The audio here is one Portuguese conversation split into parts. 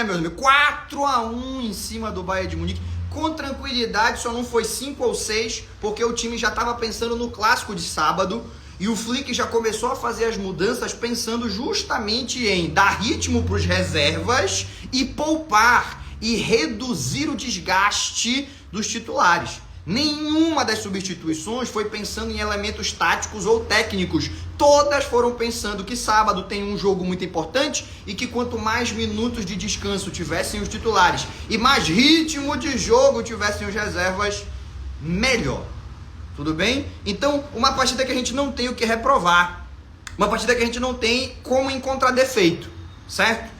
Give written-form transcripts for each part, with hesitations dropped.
meus amigos? 4-1 em cima do Bayern de Munique. Com tranquilidade, só não foi 5 ou 6, porque o time já estava pensando no clássico de sábado. E o Flick já começou a fazer as mudanças pensando justamente em dar ritmo para os reservas e poupar e reduzir o desgaste dos titulares. Nenhuma das substituições foi pensando em elementos táticos ou técnicos. Todas foram pensando que sábado tem um jogo muito importante e que quanto mais minutos de descanso tivessem os titulares e mais ritmo de jogo tivessem os reservas, melhor. Tudo bem? Então, uma partida que a gente não tem o que reprovar. Uma partida que a gente não tem como encontrar defeito. Certo?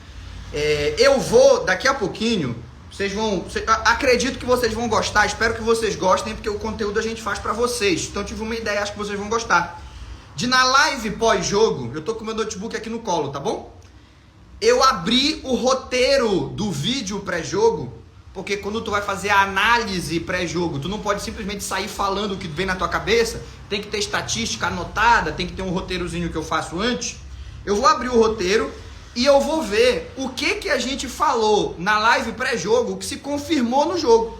Eu vou, daqui a pouquinho... acredito que vocês vão gostar, espero que vocês gostem, porque o conteúdo a gente faz pra vocês. Então tive uma ideia, acho que vocês vão gostar. De na live pós-jogo, eu tô com meu notebook aqui no colo, tá bom? Eu abri o roteiro do vídeo pré-jogo, porque quando tu vai fazer a análise pré-jogo, tu não pode simplesmente sair falando o que vem na tua cabeça, tem que ter estatística anotada, tem que ter um roteirozinho que eu faço antes. Eu vou abrir o roteiro e eu vou ver o que a gente falou na live pré-jogo que se confirmou no jogo.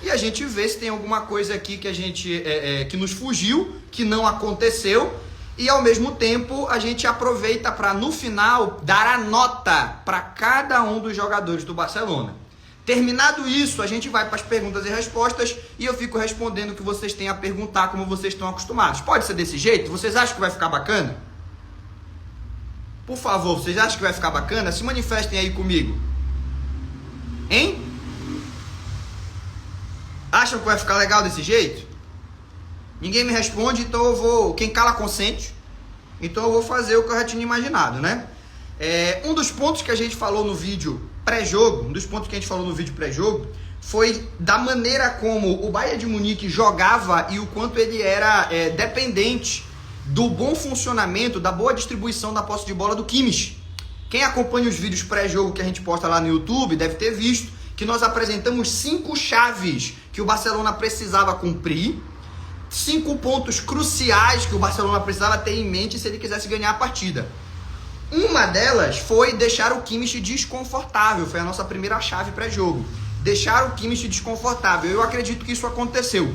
E a gente vê se tem alguma coisa aqui que a gente que nos fugiu, que não aconteceu. E ao mesmo tempo a gente aproveita para no final dar a nota para cada um dos jogadores do Barcelona. Terminado isso, a gente vai para as perguntas e respostas e eu fico respondendo o que vocês têm a perguntar, como vocês estão acostumados. Pode ser desse jeito? Vocês acham que vai ficar bacana? Por favor, vocês acham que vai ficar bacana? Se manifestem aí comigo. Hein? Acham que vai ficar legal desse jeito? Ninguém me responde, então eu vou... Quem cala consente. Então eu vou fazer o que eu já tinha imaginado, né? Um dos pontos que a gente falou no vídeo pré-jogo, foi da maneira como o Bayern de Munique jogava e o quanto ele era dependente do bom funcionamento, da boa distribuição da posse de bola do Kimmich. Quem acompanha os vídeos pré-jogo que a gente posta lá no YouTube deve ter visto que nós apresentamos 5 chaves que o Barcelona precisava cumprir, 5 pontos cruciais que o Barcelona precisava ter em mente se ele quisesse ganhar a partida. Uma delas foi deixar o Kimmich desconfortável, foi a nossa primeira chave pré-jogo. Deixar o Kimmich desconfortável, eu acredito que isso aconteceu.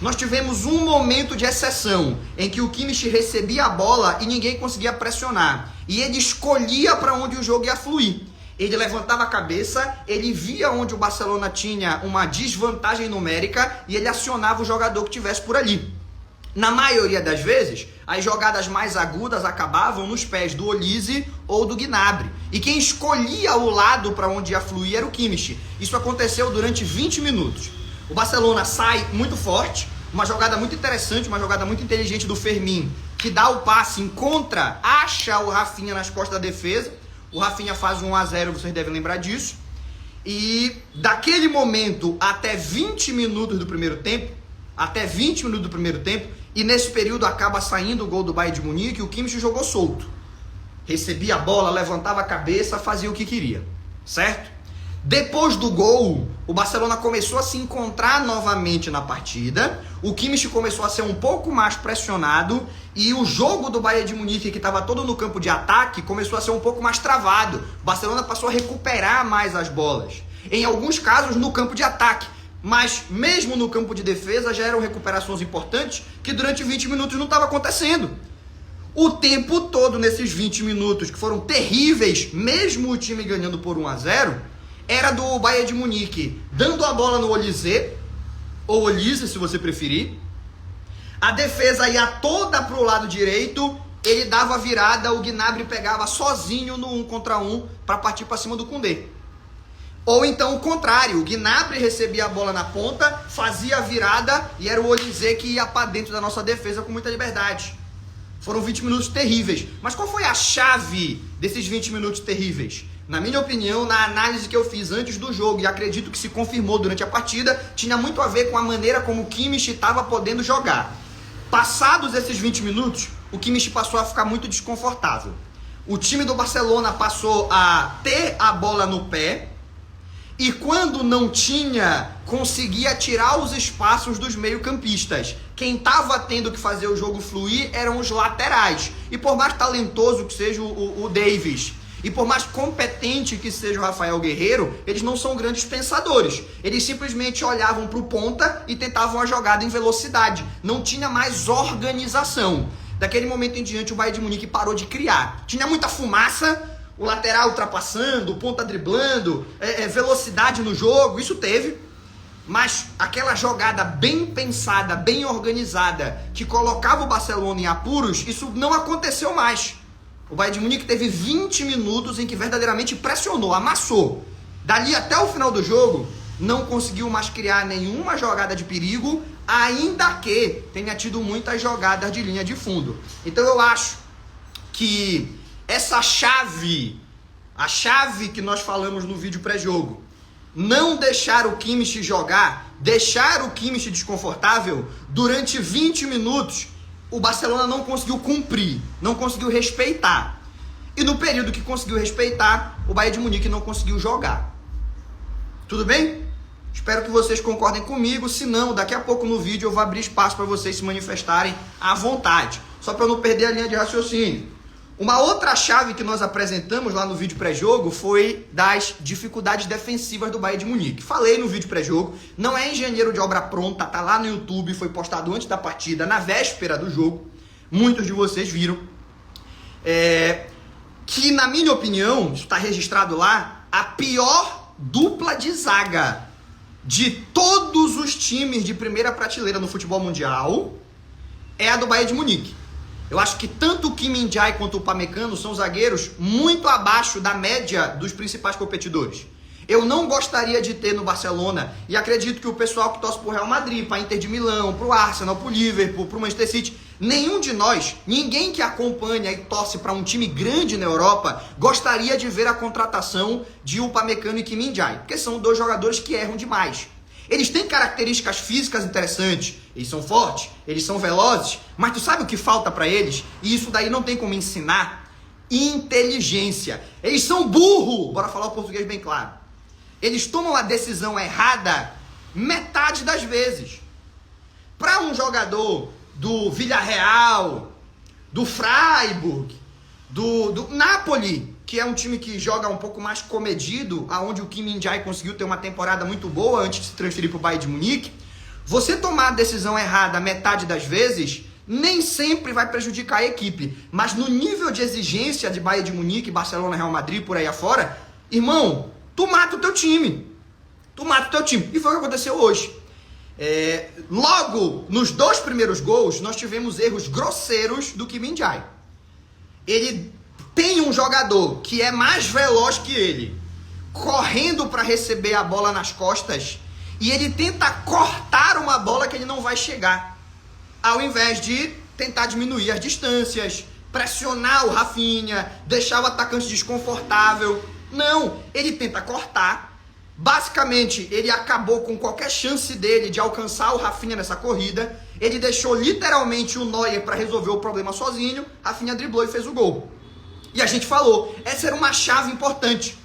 Nós tivemos um momento de exceção, em que o Kimmich recebia a bola e ninguém conseguia pressionar. E ele escolhia para onde o jogo ia fluir. Ele levantava a cabeça, ele via onde o Barcelona tinha uma desvantagem numérica e ele acionava o jogador que estivesse por ali. Na maioria das vezes, as jogadas mais agudas acabavam nos pés do Olise ou do Gnabry. E quem escolhia o lado para onde ia fluir era o Kimmich. Isso aconteceu durante 20 minutos. O Barcelona sai muito forte, uma jogada muito interessante, uma jogada muito inteligente do Fermin, que dá o passe, acha o Rafinha nas costas da defesa. O Rafinha faz um 1-0, vocês devem lembrar disso. E daquele momento até 20 minutos do primeiro tempo, e nesse período acaba saindo o gol do Bayern de Munique, o Kimmich jogou solto. Recebia a bola, levantava a cabeça, fazia o que queria, certo? Depois do gol, o Barcelona começou a se encontrar novamente na partida, o Kimmich começou a ser um pouco mais pressionado e o jogo do Bayern de Munique, que estava todo no campo de ataque, começou a ser um pouco mais travado. O Barcelona passou a recuperar mais as bolas, em alguns casos no campo de ataque, mas mesmo no campo de defesa já eram recuperações importantes que durante 20 minutos não estava acontecendo. O tempo todo nesses 20 minutos, que foram terríveis, mesmo o time ganhando por 1-0, era do Bayern de Munique dando a bola no Olise, ou Olise se você preferir. A defesa ia toda para o lado direito, ele dava a virada, o Gnabry pegava sozinho no 1 contra 1 para partir para cima do Koundé. Ou então o contrário, o Gnabry recebia a bola na ponta, fazia a virada e era o Olise que ia para dentro da nossa defesa com muita liberdade. Foram 20 minutos terríveis. Mas qual foi a chave desses 20 minutos terríveis? Na minha opinião, na análise que eu fiz antes do jogo, e acredito que se confirmou durante a partida, tinha muito a ver com a maneira como o Kimmich estava podendo jogar. Passados esses 20 minutos, o Kimmich passou a ficar muito desconfortável. O time do Barcelona passou a ter a bola no pé, e quando não tinha, conseguia tirar os espaços dos meio-campistas. Quem estava tendo que fazer o jogo fluir eram os laterais. E por mais talentoso que seja o Davies, E por mais competente que seja o Rafael Guerreiro, eles não são grandes pensadores. Eles simplesmente olhavam para o ponta e tentavam a jogada em velocidade. Não tinha mais organização. Daquele momento em diante, o Bayern de Munique parou de criar. Tinha muita fumaça, o lateral ultrapassando, o ponta driblando, velocidade no jogo, isso teve. Mas aquela jogada bem pensada, bem organizada, que colocava o Barcelona em apuros, isso não aconteceu mais. O Bayern de Munique teve 20 minutos em que verdadeiramente pressionou, amassou. Dali até o final do jogo, não conseguiu mais criar nenhuma jogada de perigo, ainda que tenha tido muitas jogadas de linha de fundo. Então eu acho que essa chave, a chave que nós falamos no vídeo pré-jogo, não deixar o Kimmich jogar, deixar o Kimmich desconfortável, durante 20 minutos, o Barcelona não conseguiu cumprir, não conseguiu respeitar. E no período que conseguiu respeitar, o Bayern de Munique não conseguiu jogar. Tudo bem? Espero que vocês concordem comigo, se não, daqui a pouco no vídeo eu vou abrir espaço para vocês se manifestarem à vontade, só para não perder a linha de raciocínio. Uma outra chave que nós apresentamos lá no vídeo pré-jogo foi das dificuldades defensivas do Bayern de Munique. Falei no vídeo pré-jogo, não é engenheiro de obra pronta, tá lá no YouTube, foi postado antes da partida, na véspera do jogo. Muitos de vocês viram. Que na minha opinião, isso está registrado lá, a pior dupla de zaga de todos os times de primeira prateleira no futebol mundial é a do Bayern de Munique. Eu acho que tanto o Kim Min-jae quanto o Upamecano são zagueiros muito abaixo da média dos principais competidores. Eu não gostaria de ter no Barcelona, e acredito que o pessoal que torce pro Real Madrid, para Inter de Milão, pro Arsenal, pro Liverpool, pro Manchester City, nenhum de nós, ninguém que acompanha e torce para um time grande na Europa, gostaria de ver a contratação de Upamecano e Kim Min-jae, porque são dois jogadores que erram demais. Eles têm características físicas interessantes, eles são fortes, eles são velozes, mas tu sabe o que falta para eles? E isso daí não tem como ensinar? Inteligência. Eles são burro, bora falar o português bem claro. Eles tomam a decisão errada metade das vezes. Para um jogador do Villarreal, do Freiburg, do Napoli, que é um time que joga um pouco mais comedido, aonde o Kim Min-jae conseguiu ter uma temporada muito boa antes de se transferir para o Bayern de Munique, você tomar a decisão errada metade das vezes, nem sempre vai prejudicar a equipe. Mas no nível de exigência de Bayern de Munique, Barcelona, Real Madrid, por aí afora, irmão, tu mata o teu time. Tu mata o teu time. E foi o que aconteceu hoje. Logo, nos 2 primeiros gols, nós tivemos erros grosseiros do Kim Min-jae. Ele tem um jogador que é mais veloz que ele, correndo para receber a bola nas costas, e ele tenta cortar uma bola que ele não vai chegar, ao invés de tentar diminuir as distâncias, pressionar o Rafinha, deixar o atacante desconfortável. Não, ele tenta cortar. Basicamente, ele acabou com qualquer chance dele de alcançar o Rafinha nessa corrida. Ele deixou literalmente o Neuer para resolver o problema sozinho. Rafinha driblou e fez o gol. E a gente falou, essa era uma chave importante.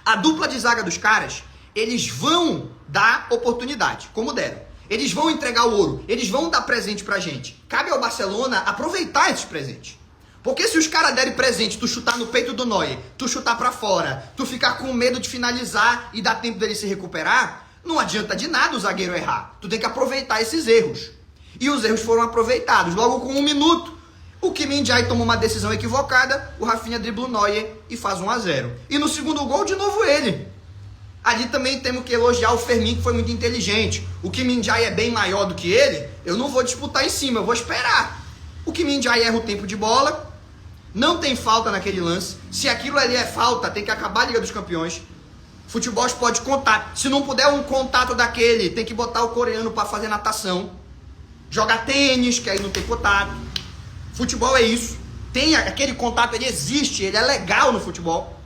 A dupla de zaga dos caras, eles vão dar oportunidade, como deram. Eles vão entregar o ouro, eles vão dar presente pra gente. Cabe ao Barcelona aproveitar esses presentes. Porque se os caras derem presente, tu chutar no peito do Neuer, tu chutar pra fora, tu ficar com medo de finalizar e dar tempo dele se recuperar, não adianta de nada o zagueiro errar. Tu tem que aproveitar esses erros. E os erros foram aproveitados. Logo com 1 minuto, o Kim Min-jae tomou uma decisão equivocada, o Rafinha dribla o Neuer e faz 1-0. E no segundo gol, de novo ele. Ali também temos que elogiar o Fermin, que foi muito inteligente. O Kim Min-jae é bem maior do que ele, eu não vou disputar em cima, eu vou esperar. O Kim Min-jae erra o tempo de bola, não tem falta naquele lance. Se aquilo ali é falta, tem que acabar a Liga dos Campeões. Futebol pode contar. Se não puder um contato daquele, tem que botar o coreano para fazer natação. Jogar tênis, que aí não tem contato. Futebol é isso. Tem aquele contato, ele existe, ele é legal no futebol.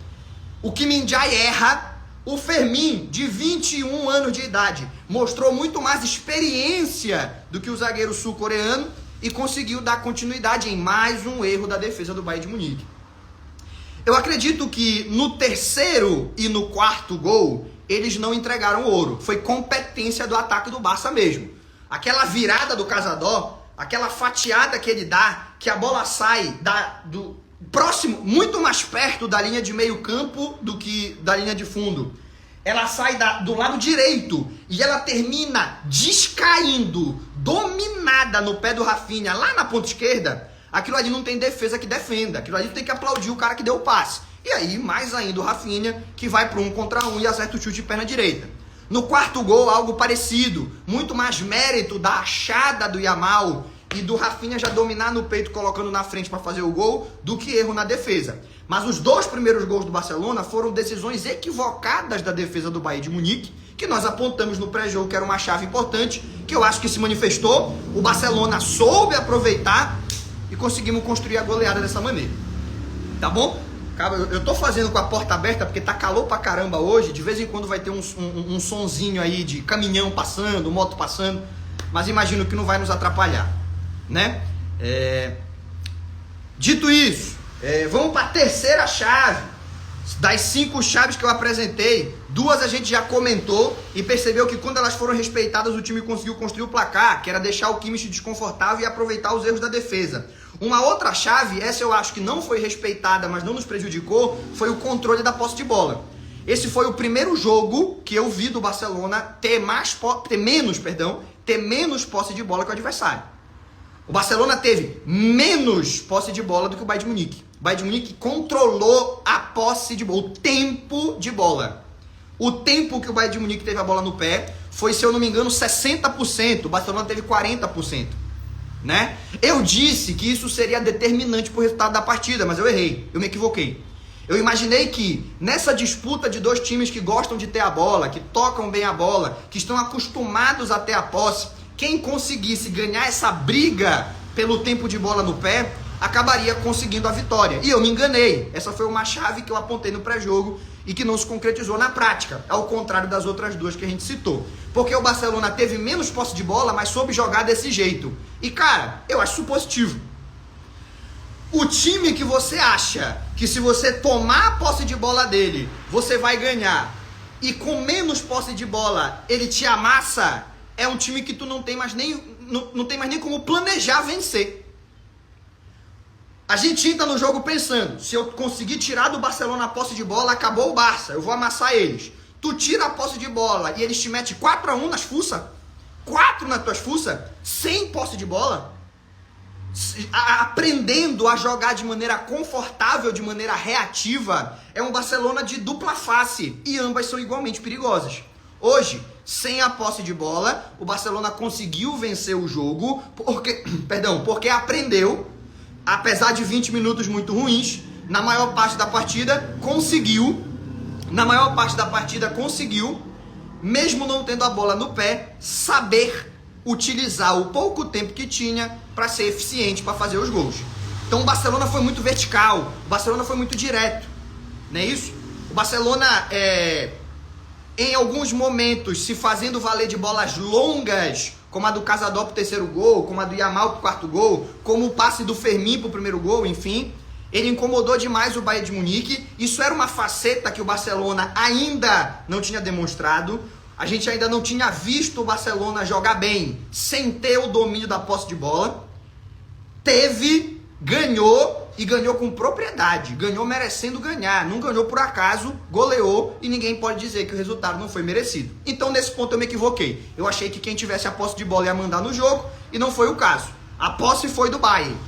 O Kim Min-jae erra. O Fermin, de 21 anos de idade, mostrou muito mais experiência do que o zagueiro sul-coreano e conseguiu dar continuidade em mais um erro da defesa do Bayern de Munique. Eu acredito que no terceiro e no quarto gol, eles não entregaram ouro. Foi competência do ataque do Barça mesmo. Aquela virada do Casador, aquela fatiada que ele dá, que a bola sai próximo, muito mais perto da linha de meio campo do que da linha de fundo. Ela sai do lado direito e ela termina descaindo, dominada no pé do Rafinha, lá na ponta esquerda. Aquilo ali não tem defesa que defenda. Aquilo ali tem que aplaudir o cara que deu o passe. E aí, mais ainda, o Rafinha, que vai para 1 contra 1 e acerta o chute de perna direita. No quarto gol, algo parecido. Muito mais mérito da achada do Yamal e do Rafinha já dominar no peito, colocando na frente para fazer o gol, do que erro na defesa. Mas os 2 primeiros gols do Barcelona foram decisões equivocadas da defesa do Bayern de Munique, que nós apontamos no pré-jogo que era uma chave importante, que eu acho que se manifestou. O Barcelona soube aproveitar e conseguimos construir a goleada dessa maneira. Tá bom? Eu tô fazendo com a porta aberta porque tá calor pra caramba hoje. De vez em quando vai ter um sonzinho aí de caminhão passando, moto passando. Mas imagino que não vai nos atrapalhar, né? Dito isso, vamos pra terceira chave. Das 5 chaves que eu apresentei, 2 a gente já comentou e percebeu que quando elas foram respeitadas o time conseguiu construir o placar, que era deixar o Kimmich desconfortável e aproveitar os erros da defesa. Uma outra chave, essa eu acho que não foi respeitada, mas não nos prejudicou, foi o controle da posse de bola. Esse foi o primeiro jogo que eu vi do Barcelona ter menos posse de bola que o adversário. O Barcelona teve menos posse de bola do que o Bayern de Munique. O Bayern de Munique controlou a posse de bola, o tempo de bola. O tempo que o Bayern de Munique teve a bola no pé foi, se eu não me engano, 60%. O Barcelona teve 40%. Né? Eu disse que isso seria determinante para o resultado da partida, mas eu errei, eu me equivoquei. Eu imaginei que nessa disputa de 2 times que gostam de ter a bola, que tocam bem a bola, que estão acostumados a ter a posse, quem conseguisse ganhar essa briga pelo tempo de bola no pé, acabaria conseguindo a vitória. E eu me enganei. Essa foi uma chave que eu apontei no pré-jogo e que não se concretizou na prática, ao contrário das outras 2 que a gente citou. Porque o Barcelona teve menos posse de bola, mas soube jogar desse jeito. E cara, eu acho isso positivo. O time que você acha que se você tomar a posse de bola dele, você vai ganhar, e com menos posse de bola ele te amassa, é um time que tu não tem mais nem como planejar vencer. A gente entra no jogo pensando, se eu conseguir tirar do Barcelona a posse de bola, acabou o Barça, eu vou amassar eles. Tu tira a posse de bola e eles te metem 4-1 nas fuças, 4 nas tuas fuças, sem posse de bola, aprendendo a jogar de maneira confortável, de maneira reativa. É um Barcelona de dupla face e ambas são igualmente perigosas. Hoje, sem a posse de bola, o Barcelona conseguiu vencer o jogo porque aprendeu, apesar de 20 minutos muito ruins, na maior parte da partida conseguiu, mesmo não tendo a bola no pé, saber utilizar o pouco tempo que tinha para ser eficiente, para fazer os gols. Então o Barcelona foi muito vertical, o Barcelona foi muito direto, não é isso? O Barcelona, em alguns momentos, se fazendo valer de bolas longas, como a do Casador pro 3º gol, como a do Yamal pro 4º gol, como o passe do Fermin pro 1º gol, enfim, ele incomodou demais o Bayern de Munique. Isso era uma faceta que o Barcelona ainda não tinha demonstrado. A gente ainda não tinha visto o Barcelona jogar bem sem ter o domínio da posse de bola. Ganhou e ganhou com propriedade, ganhou merecendo ganhar, não ganhou por acaso, goleou e ninguém pode dizer que o resultado não foi merecido. Então nesse ponto eu me equivoquei. Eu achei que quem tivesse a posse de bola ia mandar no jogo e não foi o caso. A posse foi do Bayern,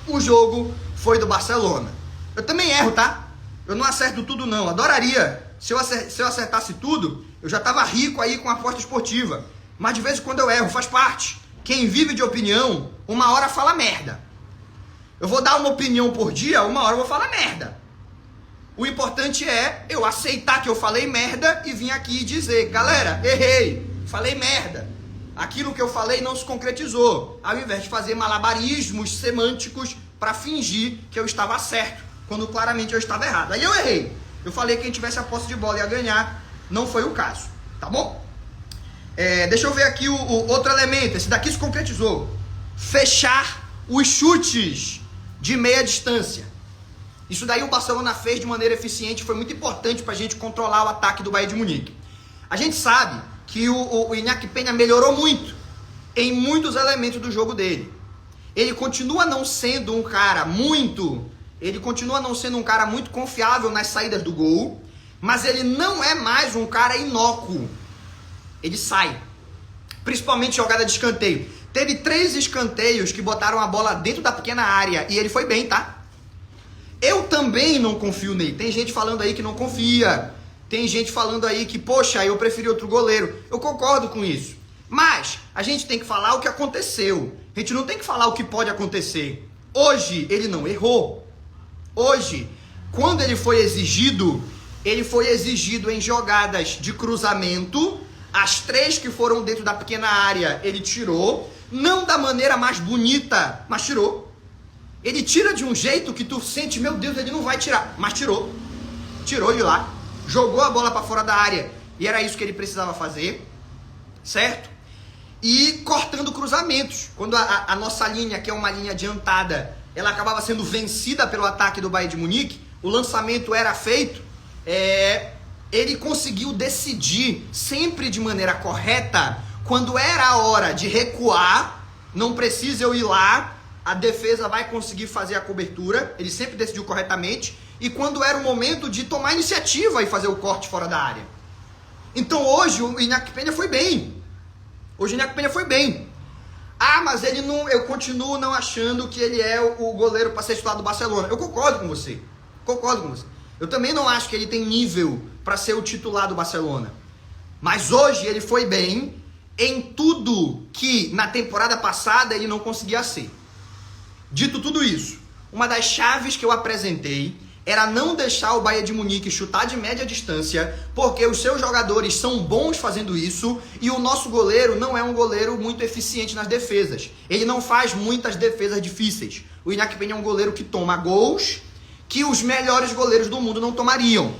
o jogo foi do Barcelona. Eu também erro, tá? Eu não acerto tudo não, adoraria. Se eu acertasse tudo, eu já tava rico aí com a aposta esportiva. Mas de vez em quando eu erro, faz parte. Quem vive de opinião, uma hora fala merda. Eu vou dar uma opinião por dia, uma hora eu vou falar merda. O importante é eu aceitar que eu falei merda e vir aqui e dizer, galera, errei, falei merda. Aquilo que eu falei não se concretizou. Ao invés de fazer malabarismos semânticos para fingir que eu estava certo, quando claramente eu estava errado. Aí eu errei. Eu falei que quem tivesse a posse de bola ia ganhar, não foi o caso, tá bom? Deixa eu ver aqui o outro elemento, esse daqui se concretizou. Fechar os chutes de meia distância. Isso daí o Barcelona fez de maneira eficiente, foi muito importante para a gente controlar o ataque do Bayern de Munique. A gente sabe que o Iñaki Peña melhorou muito em muitos elementos do jogo dele. Ele continua não sendo um cara muito Ele continua não sendo um cara muito confiável nas saídas do gol, mas ele não é mais um cara inócuo. Ele sai. Principalmente jogada de escanteio. Teve 3 escanteios que botaram a bola dentro da pequena área e ele foi bem, tá? Eu também não confio nele. Tem gente falando aí que não confia. Tem gente falando aí que, poxa, eu preferi outro goleiro. Eu concordo com isso. Mas a gente tem que falar o que aconteceu. A gente não tem que falar o que pode acontecer. Hoje ele não errou. Hoje, quando ele foi exigido em jogadas de cruzamento. As 3 que foram dentro da pequena área, ele tirou. Não da maneira mais bonita, mas tirou. Ele tira de um jeito que tu sente, meu Deus, ele não vai tirar. Mas tirou. Tirou de lá. Jogou a bola para fora da área. E era isso que ele precisava fazer. Certo? E cortando cruzamentos. Quando a nossa linha, que é uma linha adiantada, ela acabava sendo vencida pelo ataque do Bayern de Munique, o lançamento era feito, ele conseguiu decidir sempre de maneira correta. Quando era a hora de recuar, não precisa eu ir lá, a defesa vai conseguir fazer a cobertura, ele sempre decidiu corretamente. E quando era o momento de tomar iniciativa e fazer o corte fora da área. Então hoje o Iñaki Peña foi bem. Ah, mas ele não, eu continuo não achando que ele é o goleiro para ser titular do Barcelona. Eu concordo com você. Eu também não acho que ele tem nível para ser o titular do Barcelona. Mas hoje ele foi bem em tudo que na temporada passada ele não conseguia ser. Dito tudo isso, uma das chaves que eu apresentei era não deixar o Bayern de Munique chutar de média distância, porque os seus jogadores são bons fazendo isso e o nosso goleiro não é um goleiro muito eficiente nas defesas. Ele não faz muitas defesas difíceis. O Iñaki Peña é um goleiro que toma gols que os melhores goleiros do mundo não tomariam.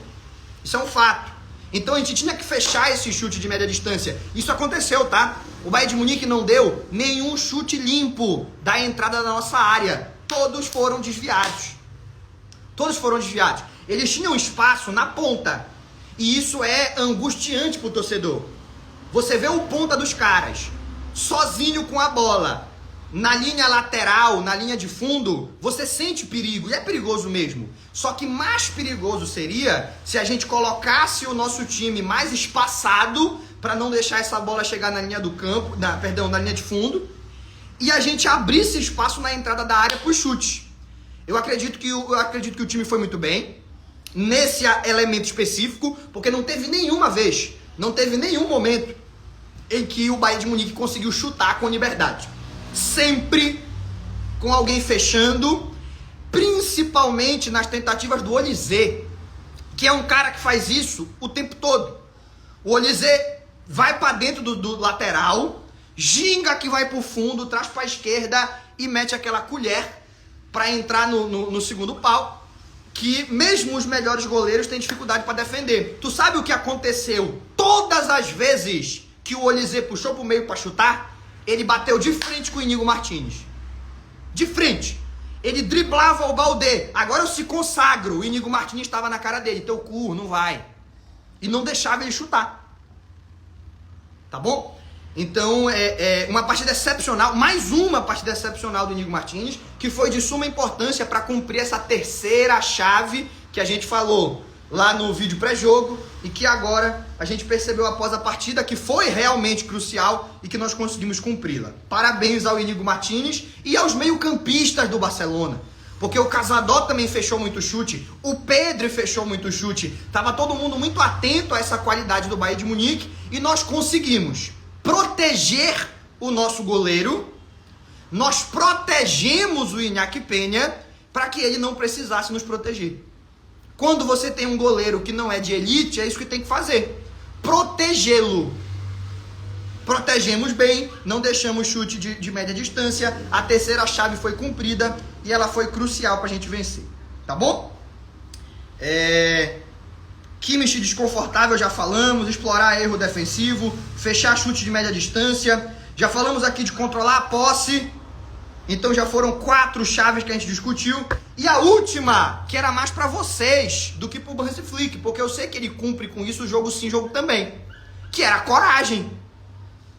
Isso é um fato. Então a gente tinha que fechar esse chute de média distância. Isso aconteceu, tá? O Bayern de Munique não deu nenhum chute limpo da entrada da nossa área. Todos foram desviados. Eles tinham espaço na ponta. E isso é angustiante pro torcedor. Você vê o ponta dos caras sozinho com a bola na linha lateral, na linha de fundo, você sente perigo, e é perigoso mesmo. Só que mais perigoso seria se a gente colocasse o nosso time mais espaçado para não deixar essa bola chegar na linha do campo, na linha de fundo, e a gente abrisse espaço na entrada da área para os chutes. Eu acredito que o time foi muito bem nesse elemento específico, porque não teve nenhuma vez, não teve nenhum momento em que o Bayern de Munique conseguiu chutar com liberdade. Sempre com alguém fechando, principalmente nas tentativas do Olise, que é um cara que faz isso o tempo todo. O Olise vai para dentro do lateral, ginga que vai pro fundo, traz para a esquerda e mete aquela colher para entrar no segundo pau, que mesmo os melhores goleiros têm dificuldade para defender. Tu sabe o que aconteceu todas as vezes que o Olise puxou pro meio para chutar? Ele bateu de frente com o Íñigo Martínez. De frente. Ele driblava o Baldé. Agora eu se consagro. O Íñigo Martínez estava na cara dele. Teu cu, não vai. E não deixava ele chutar. Tá bom? Então, uma partida excepcional. Mais uma partida excepcional do Íñigo Martínez, que foi de suma importância para cumprir essa terceira chave que a gente falou lá no vídeo pré-jogo e que agora a gente percebeu após a partida que foi realmente crucial e que nós conseguimos cumpri-la. Parabéns ao Íñigo Martínez e aos meio-campistas do Barcelona, porque o Casadó também fechou muito chute, o Pedri fechou muito chute, tava todo mundo muito atento a essa qualidade do Bayern de Munique e nós conseguimos proteger o nosso goleiro, nós protegemos o Iñaki Peña para que ele não precisasse nos proteger. Quando você tem um goleiro que não é de elite, é isso que tem que fazer. Protegê-lo. Protegemos bem, não deixamos chute de média distância. A terceira chave foi cumprida e ela foi crucial para a gente vencer. Tá bom? Kimmich desconfortável, já falamos. Explorar erro defensivo. Fechar chute de média distância. Já falamos aqui de controlar a posse. Então já foram 4 chaves que a gente discutiu. E a última, que era mais pra vocês do que pro Hansi Flick, porque eu sei que ele cumpre com isso jogo sim, jogo também. Que era a coragem.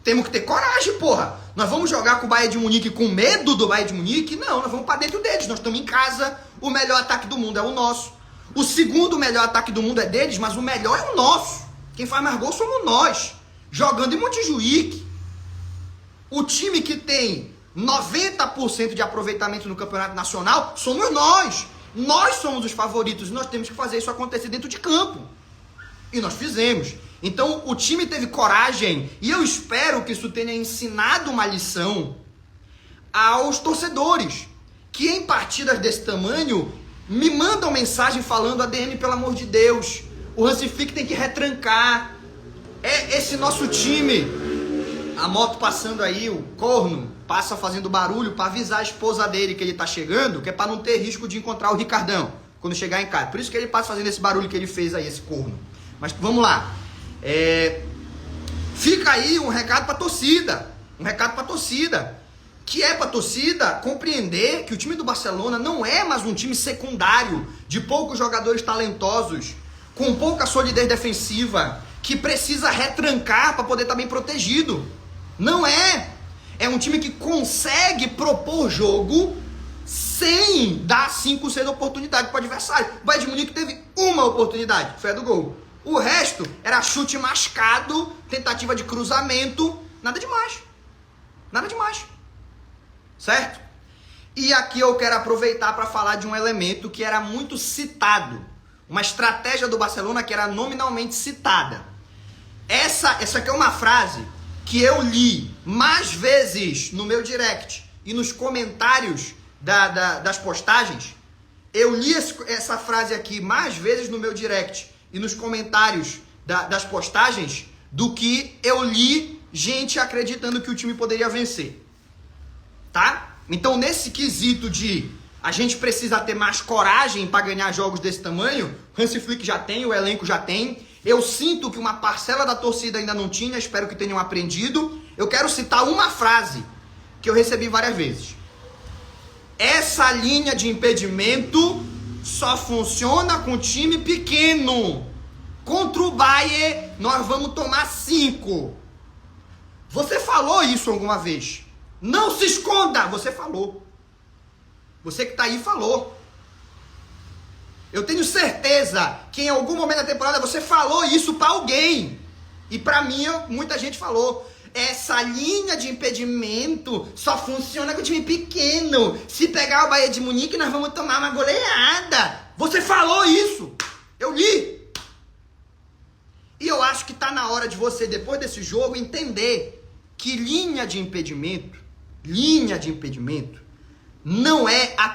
Temos que ter coragem, porra. Nós vamos jogar com o Bayern de Munique com medo do Bayern de Munique? Não, nós vamos pra dentro deles. Nós estamos em casa, O melhor ataque do mundo é o nosso. O segundo melhor ataque do mundo é deles, mas o melhor é o nosso. Quem faz mais gols somos nós, jogando em Montjuic. O time que tem 90% de aproveitamento no campeonato nacional somos nós. Nós somos os favoritos e nós temos que fazer isso acontecer dentro de campo. E nós fizemos. Então o time teve coragem e eu espero que isso tenha ensinado uma lição aos torcedores que em partidas desse tamanho me mandam mensagem falando: ADM, pelo amor de Deus, o Hansi Flick tem que retrancar. É esse nosso time. A moto passando aí, o corno passa fazendo barulho para avisar a esposa dele que ele tá chegando, que é para não ter risco de encontrar o Ricardão quando chegar em casa. Por isso que ele passa fazendo esse barulho que ele fez aí, esse corno. Mas vamos lá. Fica aí um recado pra torcida. Um recado pra torcida. Que é pra torcida compreender que o time do Barcelona não é mais um time secundário, de poucos jogadores talentosos, com pouca solidez defensiva, que precisa retrancar para poder estar bem protegido. Não é. É um time que consegue propor jogo sem dar 5, 6 oportunidades para o adversário. O Bayern de Munique teve uma oportunidade, foi a do gol. O resto era chute mascado, tentativa de cruzamento, nada demais. Nada demais. Certo? E aqui eu quero aproveitar para falar de um elemento que era muito citado. Uma estratégia do Barcelona que era nominalmente citada. Essa aqui é uma frase que eu li mais vezes no meu direct e nos comentários das postagens. Eu li essa frase aqui mais vezes no meu direct e nos comentários das postagens do que eu li gente acreditando que o time poderia vencer. Tá? Então, nesse quesito de a gente precisa ter mais coragem para ganhar jogos desse tamanho, Hansi Flick já tem, o elenco já tem. Eu sinto que uma parcela da torcida ainda não tinha, espero que tenham aprendido. Eu quero citar uma frase que eu recebi várias vezes. Essa linha de impedimento só funciona com time pequeno. Contra o Bayern, nós vamos tomar 5. Você falou isso alguma vez? Não se esconda! Você falou. Você que tá aí falou. Eu tenho certeza que em algum momento da temporada você falou isso pra alguém. E pra mim, muita gente falou. Essa linha de impedimento só funciona com time pequeno. Se pegar o Bayern de Munique, nós vamos tomar uma goleada. Você falou isso. Eu li. E eu acho que tá na hora de você, depois desse jogo, entender que linha de impedimento não é a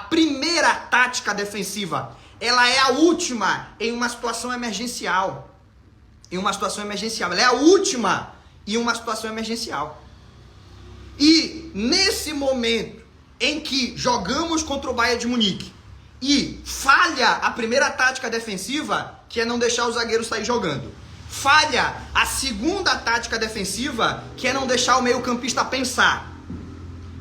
primeira tática defensiva. Ela é a última em uma situação emergencial. Ela é a última em uma situação emergencial. E nesse momento em que jogamos contra o Bayern de Munique e falha a primeira tática defensiva, que é não deixar o zagueiro sair jogando. Falha a segunda tática defensiva, que é não deixar o meio-campista pensar.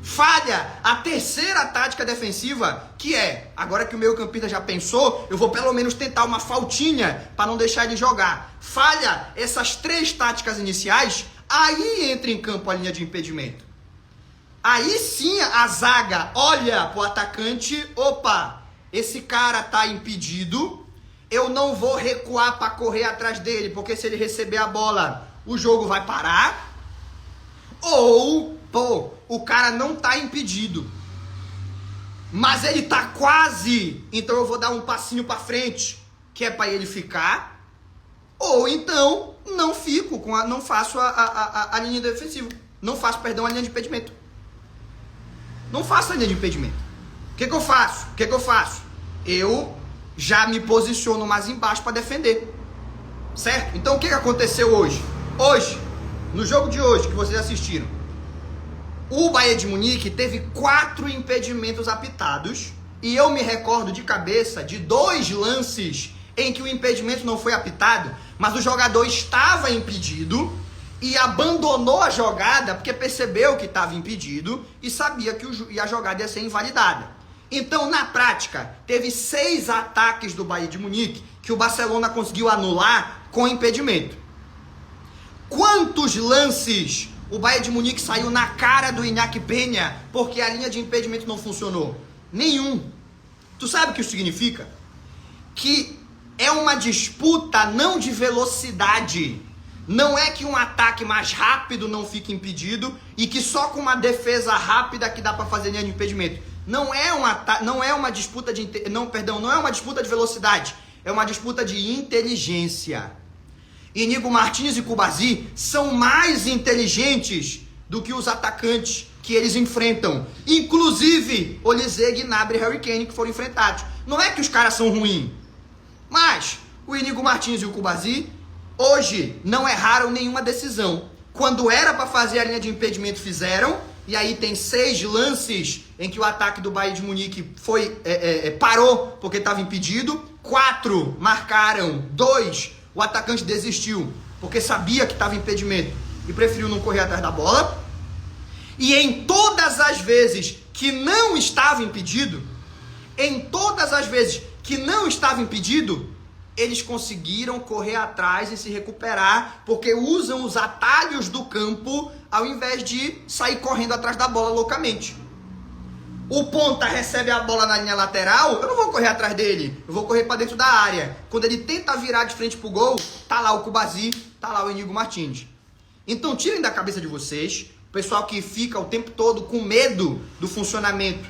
Falha a terceira tática defensiva, que é, agora que o meio-campista já pensou, eu vou pelo menos tentar uma faltinha para não deixar ele jogar. Falha essas 3 táticas iniciais, aí entra em campo a linha de impedimento. Aí sim a zaga olha pro atacante, opa, esse cara tá impedido, eu não vou recuar para correr atrás dele, porque se ele receber a bola, o jogo vai parar. Ou, o cara não tá impedido, mas ele tá quase, então eu vou dar um passinho para frente, que é para ele ficar. Ou então, não faço a linha defensiva. Não faço, a linha de impedimento. Não faço a linha de impedimento. O que eu faço? Eu já me posiciono mais embaixo para defender. Certo? Então o que aconteceu hoje? Hoje, no jogo de hoje que vocês assistiram, o Bayern de Munique teve 4 impedimentos apitados. E eu me recordo de cabeça de 2 lances em que o impedimento não foi apitado, mas o jogador estava impedido e abandonou a jogada porque percebeu que estava impedido e sabia que a jogada ia ser invalidada. Então, na prática, teve 6 ataques do Bayern de Munique que o Barcelona conseguiu anular com impedimento. Quantos lances o Bayern de Munique saiu na cara do Iñaki Peña porque a linha de impedimento não funcionou? Nenhum. Tu sabe o que isso significa? Que é uma disputa não de velocidade. Não é que um ataque mais rápido não fique impedido e que só com uma defesa rápida que dá para fazer linha de impedimento. Não é uma disputa de não é uma disputa de velocidade, é uma disputa de inteligência. Íñigo Martínez e Cubarsí são mais inteligentes do que os atacantes que eles enfrentam. Inclusive, Olise, Gnabry e Harry Kane que foram enfrentados. Não é que os caras são ruins, mas o Íñigo Martínez e o Cubarsí hoje não erraram nenhuma decisão. Quando era para fazer a linha de impedimento, fizeram. E aí tem 6 lances em que o ataque do Bayern de Munique parou porque estava impedido. 4 marcaram, 2 o atacante desistiu porque sabia que estava impedimento e preferiu não correr atrás da bola. E em todas as vezes que não estava impedido, eles conseguiram correr atrás e se recuperar, porque usam os atalhos do campo ao invés de sair correndo atrás da bola loucamente. O ponta recebe a bola na linha lateral, eu não vou correr atrás dele, eu vou correr para dentro da área. Quando ele tenta virar de frente pro gol, tá lá o Cubarsí, tá lá o Íñigo Martínez. Então tirem da cabeça de vocês, o pessoal que fica o tempo todo com medo do funcionamento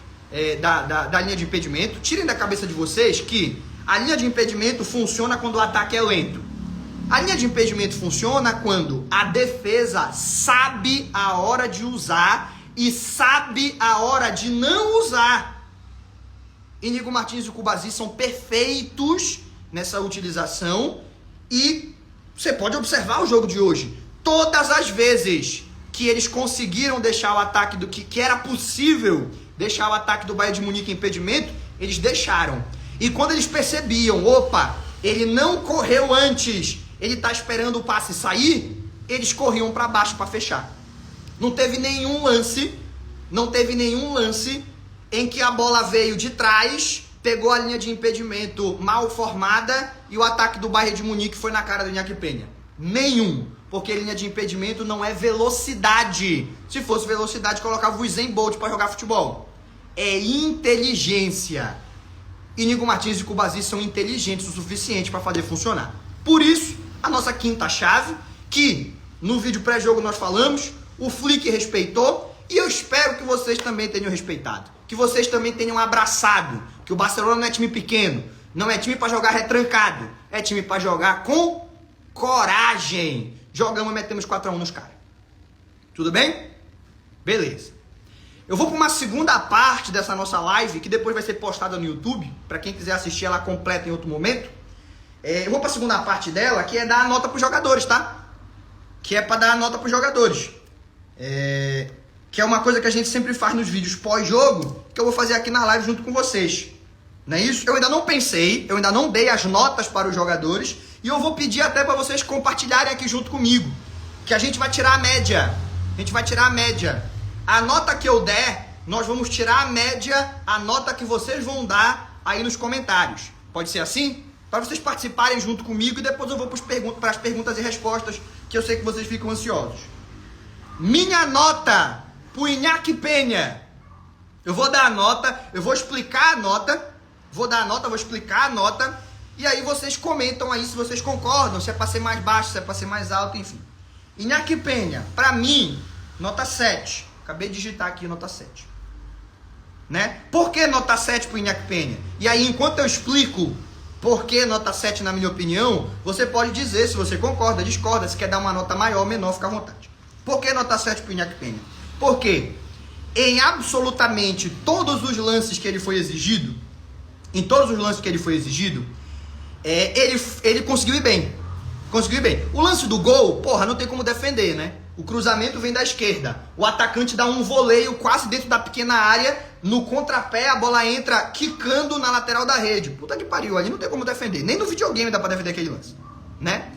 da linha de impedimento, tirem da cabeça de vocês que a linha de impedimento funciona quando o ataque é lento. A linha de impedimento funciona quando a defesa sabe a hora de usar e sabe a hora de não usar. Íñigo Martínez e o Cubarsí são perfeitos nessa utilização e você pode observar o jogo de hoje. Todas as vezes que eles conseguiram deixar o ataque que era possível deixar o ataque do Bayern de Munique em impedimento, eles deixaram. E quando eles percebiam, opa, ele não correu antes, ele tá esperando o passe sair, eles corriam para baixo para fechar. Não teve nenhum lance em que a bola veio de trás, pegou a linha de impedimento mal formada e o ataque do Bayern de Munique foi na cara do Iñaki Peña. Nenhum, porque linha de impedimento não é velocidade. Se fosse velocidade, colocava o Usain Bolt para jogar futebol. É inteligência. Íñigo Martínez e Cubarsí são inteligentes o suficiente para fazer funcionar. Por isso, a nossa quinta chave, que no vídeo pré-jogo nós falamos, o Flick respeitou e eu espero que vocês também tenham respeitado. Que vocês também tenham abraçado. Que o Barcelona não é time pequeno, não é time para jogar retrancado, é time para jogar com coragem. Jogamos e metemos 4-1 nos caras. Tudo bem? Beleza. Eu vou para uma segunda parte dessa nossa live, que depois vai ser postada no YouTube, para quem quiser assistir ela completa em outro momento. Eu vou para a segunda parte dela, que é dar a nota para os jogadores, tá? Que é para dar a nota para os jogadores. Que é uma coisa que a gente sempre faz nos vídeos pós-jogo, que eu vou fazer aqui na live junto com vocês. Não é isso? Eu ainda não pensei, eu ainda não dei as notas para os jogadores, e eu vou pedir até para vocês compartilharem aqui junto comigo, que a gente vai tirar a média. A nota que eu der, nós vamos tirar a média, a nota que vocês vão dar aí nos comentários. Pode ser assim? Para vocês participarem junto comigo e depois eu vou para as perguntas e respostas, que eu sei que vocês ficam ansiosos. Minha nota pro Iñaki Peña. Eu vou dar a nota, eu vou explicar a nota, vou explicar a nota, e aí vocês comentam aí se vocês concordam, se é para ser mais baixo, se é para ser mais alto, enfim. Iñaki Peña, para mim, nota 7. Acabei de digitar aqui nota 7. Né? Por que nota 7 pro Iñaki Peña? E aí, enquanto eu explico por que nota 7 na minha opinião, você pode dizer se você concorda, discorda, se quer dar uma nota maior ou menor, fica à vontade. Por que nota 7 pro Iñaki Peña? Porque em absolutamente todos os lances que ele foi exigido, ele conseguiu ir bem. O lance do gol, porra, não tem como defender, né? O cruzamento vem da esquerda. O atacante dá um voleio quase dentro da pequena área. No contrapé, a bola entra quicando na lateral da rede. Puta que pariu, ali não tem como defender. Nem no videogame dá pra defender aquele lance, né?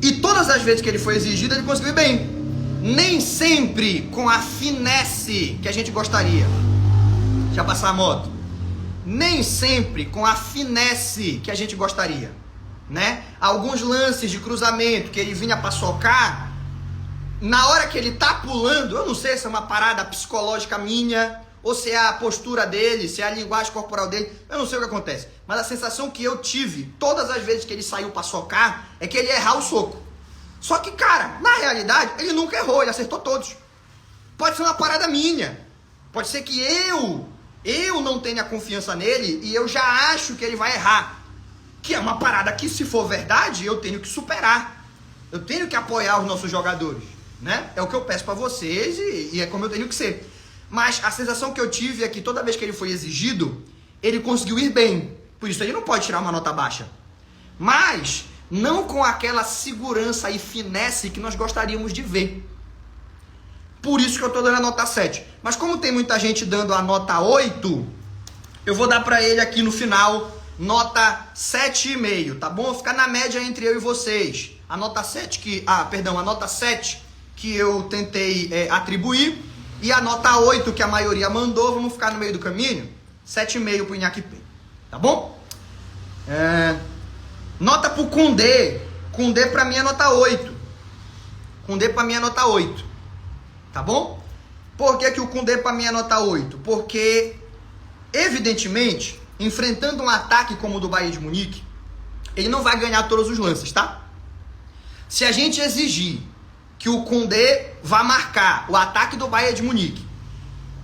E todas as vezes que ele foi exigido, ele conseguiu ir bem. Nem sempre com a finesse que a gente gostaria. Já passar a moto. Nem sempre com a finesse que a gente gostaria, né? Alguns lances de cruzamento que ele vinha para socar, na hora que ele tá pulando, eu não sei se é uma parada psicológica minha, ou se é a postura dele, se é a linguagem corporal dele, eu não sei o que acontece. Mas a sensação que eu tive todas as vezes que ele saiu pra socar é que ele ia errar o soco. Só que, cara, na realidade, ele nunca errou, ele acertou todos. Pode ser uma parada minha. Pode ser que eu não tenha confiança nele e eu já acho que ele vai errar. Que é uma parada que, se for verdade, eu tenho que superar. Eu tenho que apoiar os nossos jogadores, né? É o que eu peço pra vocês e é como eu tenho que ser. Mas a sensação que eu tive é que toda vez que ele foi exigido, ele conseguiu ir bem. Por isso ele não pode tirar uma nota baixa. Mas não com aquela segurança e finesse que nós gostaríamos de ver. Por isso que eu tô dando a nota 7. Mas como tem muita gente dando a nota 8, eu vou dar pra ele aqui no final nota 7,5, tá bom? Ficar na média entre eu e vocês. A nota 7 a nota 7 que eu tentei atribuir. E a nota 8 que a maioria mandou, vamos ficar no meio do caminho. 7,5 pro Iñaki Peña, tá bom? Nota pro Koundé. Koundé pra mim é nota 8. Koundé pra mim é nota 8. Tá bom? Por que o Koundé pra mim é nota 8? Porque, evidentemente, enfrentando um ataque como o do Bayern de Munique, ele não vai ganhar todos os lances, tá? Se a gente exigir que o Koundé vá marcar o ataque do Bayern de Munique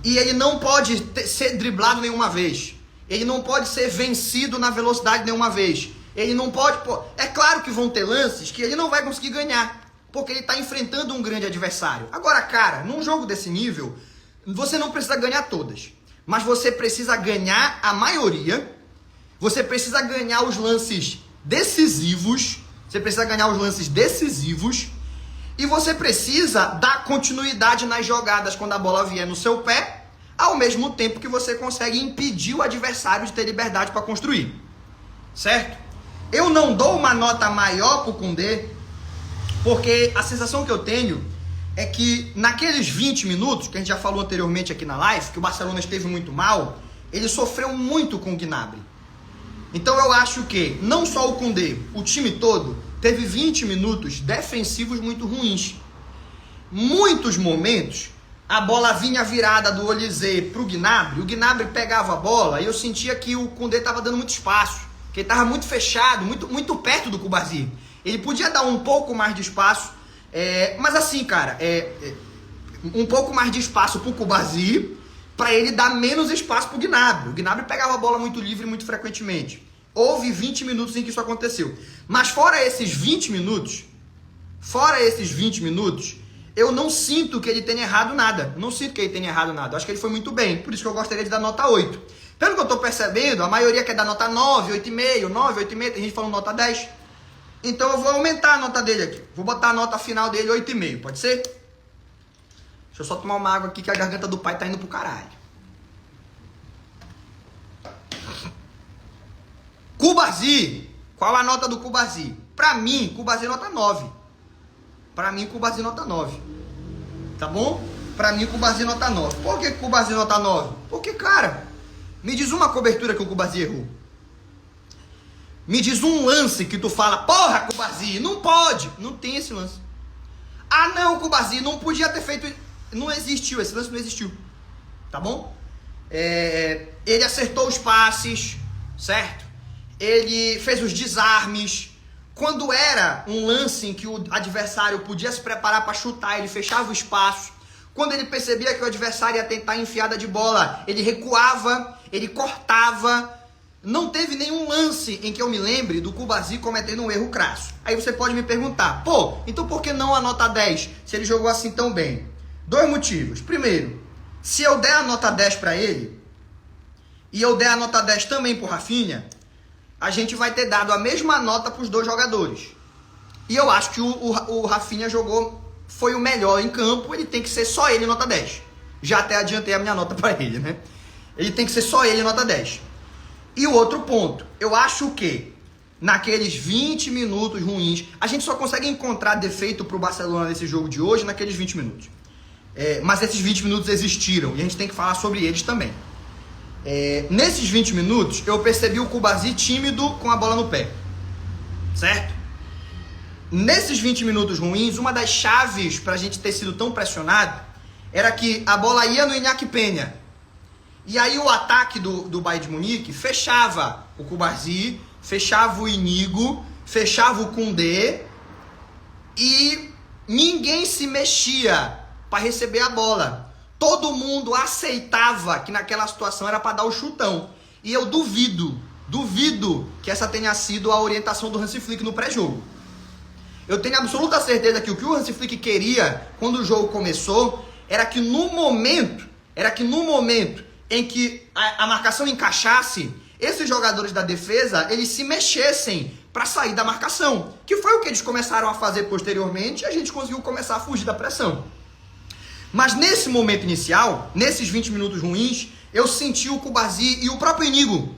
e ele não pode ser driblado nenhuma vez, ele não pode ser vencido na velocidade nenhuma vez, ele não pode... É claro que vão ter lances que ele não vai conseguir ganhar, porque ele está enfrentando um grande adversário. Agora, cara, num jogo desse nível, você não precisa ganhar todas, mas você precisa ganhar a maioria, você precisa ganhar os lances decisivos, e você precisa dar continuidade nas jogadas quando a bola vier no seu pé, ao mesmo tempo que você consegue impedir o adversário de ter liberdade para construir. Certo? Eu não dou uma nota maior pro Koundé, porque a sensação que eu tenho é que naqueles 20 minutos, que a gente já falou anteriormente aqui na live, que o Barcelona esteve muito mal, ele sofreu muito com o Gnabry. Então eu acho que não só o Koundé, o time todo, teve 20 minutos defensivos muito ruins. Muitos momentos, a bola vinha virada do Olise pro Gnabry, o Gnabry pegava a bola e eu sentia que o Koundé estava dando muito espaço, que ele estava muito fechado, muito perto do Cubarsí. Ele podia dar um pouco mais de espaço, mas assim, cara, um pouco mais de espaço pro Cubarsí, para ele dar menos espaço pro Gnabry. O Gnabry pegava a bola muito livre muito frequentemente. Houve 20 minutos em que isso aconteceu. Mas fora esses 20 minutos, eu não sinto que ele tenha errado nada. Eu acho que ele foi muito bem. Por isso que eu gostaria de dar nota 8. Pelo que eu tô percebendo, a maioria quer dar nota 9, 8,5, 9, 8,5. Tem gente falando nota 10. Então eu vou aumentar a nota dele aqui. Vou botar a nota final dele 8,5. Pode ser? Deixa eu só tomar uma água aqui que a garganta do pai tá indo pro caralho. Cubarsí. Qual a nota do Cubarsí? Pra mim, Cubarsí nota 9. Tá bom? Pra mim, Cubarsí nota 9. Por que Cubarsí nota 9? Porque, cara, me diz uma cobertura que o Cubarsí errou. Me diz um lance que tu fala, porra, Cubarsí, não pode. Não tem esse lance. Ah, não, Cubarsí, não podia ter feito... Não existiu, esse lance não existiu. Tá bom? Ele acertou os passes, certo? Ele fez os desarmes. Quando era um lance em que o adversário podia se preparar para chutar, ele fechava o espaço. Quando ele percebia que o adversário ia tentar enfiada de bola, ele recuava, ele cortava. Não teve nenhum lance em que eu me lembre do Cubarsí cometendo um erro crasso. Aí você pode me perguntar, pô, então por que não a nota 10 se ele jogou assim tão bem? 2 motivos. Primeiro, se eu der a nota 10 para ele, e eu der a nota 10 também pro Rafinha, a gente vai ter dado a mesma nota para os dois jogadores. E eu acho que o Rafinha foi o melhor em campo, ele tem que ser só ele nota 10. Já até adiantei a minha nota para ele, né? Ele tem que ser só ele nota 10. E o outro ponto, eu acho que naqueles 20 minutos ruins, a gente só consegue encontrar defeito pro Barcelona nesse jogo de hoje naqueles 20 minutos. Mas esses 20 minutos existiram e a gente tem que falar sobre eles também. Nesses 20 minutos, eu percebi o Cubarsí tímido com a bola no pé. Certo? nesses 20 minutos ruins, uma das chaves pra gente ter sido tão pressionado era que a bola ia no Iñaki Peña. E aí o ataque do Bayern de Munique fechava o Cubarsí, fechava o Iñigo, fechava o Koundé e ninguém se mexia para receber a bola. Todo mundo aceitava que naquela situação era para dar o chutão. E eu duvido que essa tenha sido a orientação do Hansi Flick no pré-jogo. Eu tenho absoluta certeza que o Hansi Flick queria quando o jogo começou era que no momento em que a marcação encaixasse, esses jogadores da defesa, eles se mexessem para sair da marcação, que foi o que eles começaram a fazer posteriormente e a gente conseguiu começar a fugir da pressão. Mas nesse momento inicial, nesses 20 minutos ruins, eu senti o Cubarsí e o próprio Iñigo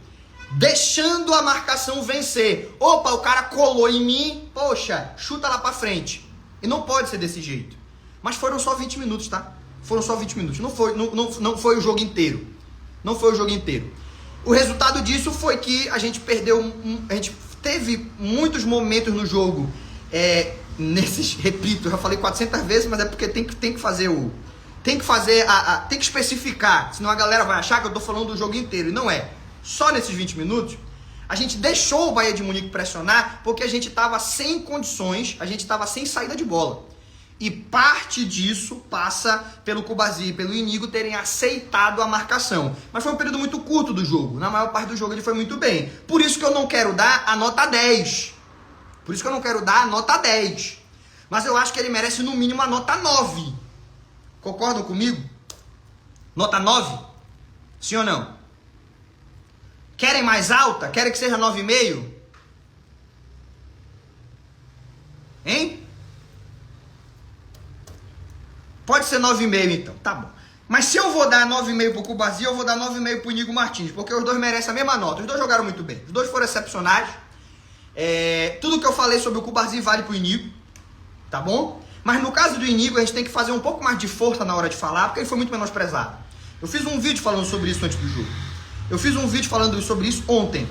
deixando a marcação vencer. Opa, o cara colou em mim, poxa, chuta lá para frente. E não pode ser desse jeito. Mas foram só 20 minutos, tá? Foram só 20 minutos, não foi o jogo inteiro. Não foi o jogo inteiro. O resultado disso foi que a gente perdeu, a gente teve muitos momentos no jogo, repito, eu já falei 400 vezes, mas é porque tem que fazer tem que especificar, senão a galera vai achar que eu tô falando do jogo inteiro, e não é. Só nesses 20 minutos, a gente deixou o Bayern de Munique pressionar, porque a gente estava sem condições, a gente estava sem saída de bola. E parte disso passa pelo Cubarsí e pelo Iñigo terem aceitado a marcação. Mas foi um período muito curto do jogo. Na maior parte do jogo ele foi muito bem. Por isso que eu não quero dar a nota 10. Mas eu acho que ele merece no mínimo a nota 9. Concordam comigo? Nota 9? Sim ou não? Querem mais alta? Querem que seja 9,5? Hein? Pode ser 9,5 então, tá bom. Mas se eu vou dar 9,5 pro Cubarsí, eu vou dar 9,5 pro Iñigo Martins, porque os dois merecem a mesma nota. Os dois jogaram muito bem, os dois foram excepcionais. Tudo que eu falei sobre o Cubarsí vale pro Iñigo, tá bom? Mas no caso do Iñigo, a gente tem que fazer um pouco mais de força na hora de falar, porque ele foi muito menosprezado. Eu fiz um vídeo falando sobre isso antes do jogo. Eu fiz um vídeo falando sobre isso ontem,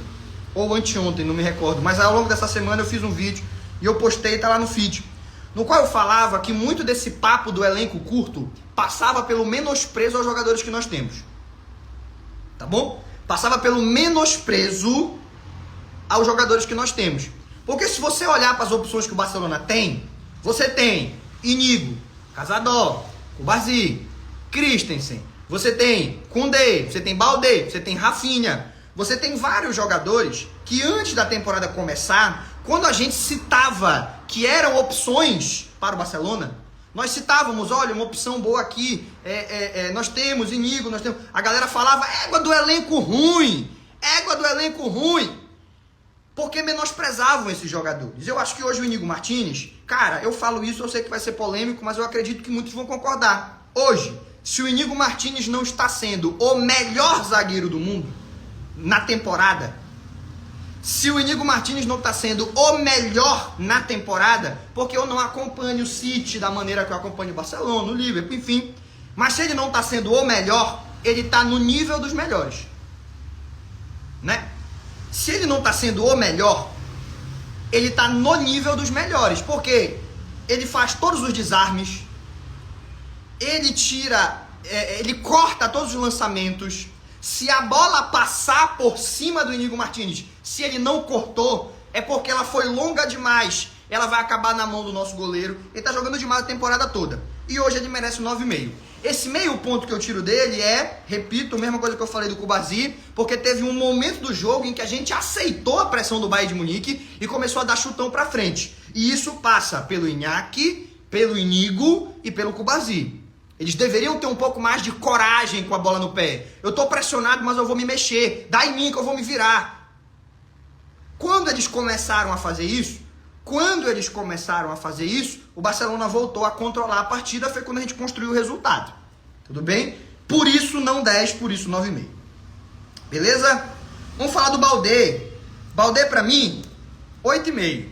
ou anteontem, não me recordo. Mas ao longo dessa semana eu fiz um vídeo e eu postei, tá lá no feed, no qual eu falava que muito desse papo do elenco curto passava pelo menosprezo aos jogadores que nós temos. Tá bom? Passava pelo menosprezo aos jogadores que nós temos. Porque se você olhar para as opções que o Barcelona tem, você tem Iñigo, Casador, Cubarsí, Christensen, você tem Koundé, você tem Baldé, você tem Rafinha, você tem vários jogadores que antes da temporada começar, quando a gente citava que eram opções para o Barcelona, nós citávamos, olha, uma opção boa aqui, nós temos Iñigo, nós temos... A galera falava, égua do elenco ruim, porque menosprezavam esses jogadores. Eu acho que hoje o Iñigo Martins, cara, eu falo isso, eu sei que vai ser polêmico, mas eu acredito que muitos vão concordar. Hoje, se o Iñigo Martins não está sendo o melhor zagueiro do mundo na temporada, se o Iñigo Martins não está sendo o melhor na temporada, porque eu não acompanho o City da maneira que eu acompanho o Barcelona, o Liverpool, enfim, mas se ele não está sendo o melhor, ele está no nível dos melhores, né? Se ele não está sendo o melhor, ele está no nível dos melhores, porque ele faz todos os desarmes, ele tira, ele corta todos os lançamentos. Se a bola passar por cima do Iñigo Martins, se ele não cortou, é porque ela foi longa demais. Ela vai acabar na mão do nosso goleiro. Ele tá jogando demais a temporada toda. E hoje ele merece 9,5. Esse meio ponto que eu tiro dele repito, a mesma coisa que eu falei do Cubarsí, porque teve um momento do jogo em que a gente aceitou a pressão do Bayern de Munique e começou a dar chutão pra frente. E isso passa pelo Iñaki, pelo Iñigo e pelo Cubarsí. Eles deveriam ter um pouco mais de coragem com a bola no pé. Eu tô pressionado, mas eu vou me mexer. Dá em mim que eu vou me virar. Quando eles começaram a fazer isso, o Barcelona voltou a controlar a partida, foi quando a gente construiu o resultado. Tudo bem? Por isso não 10, por isso 9,5. Beleza? Vamos falar do Baldé. Baldé pra mim, 8,5.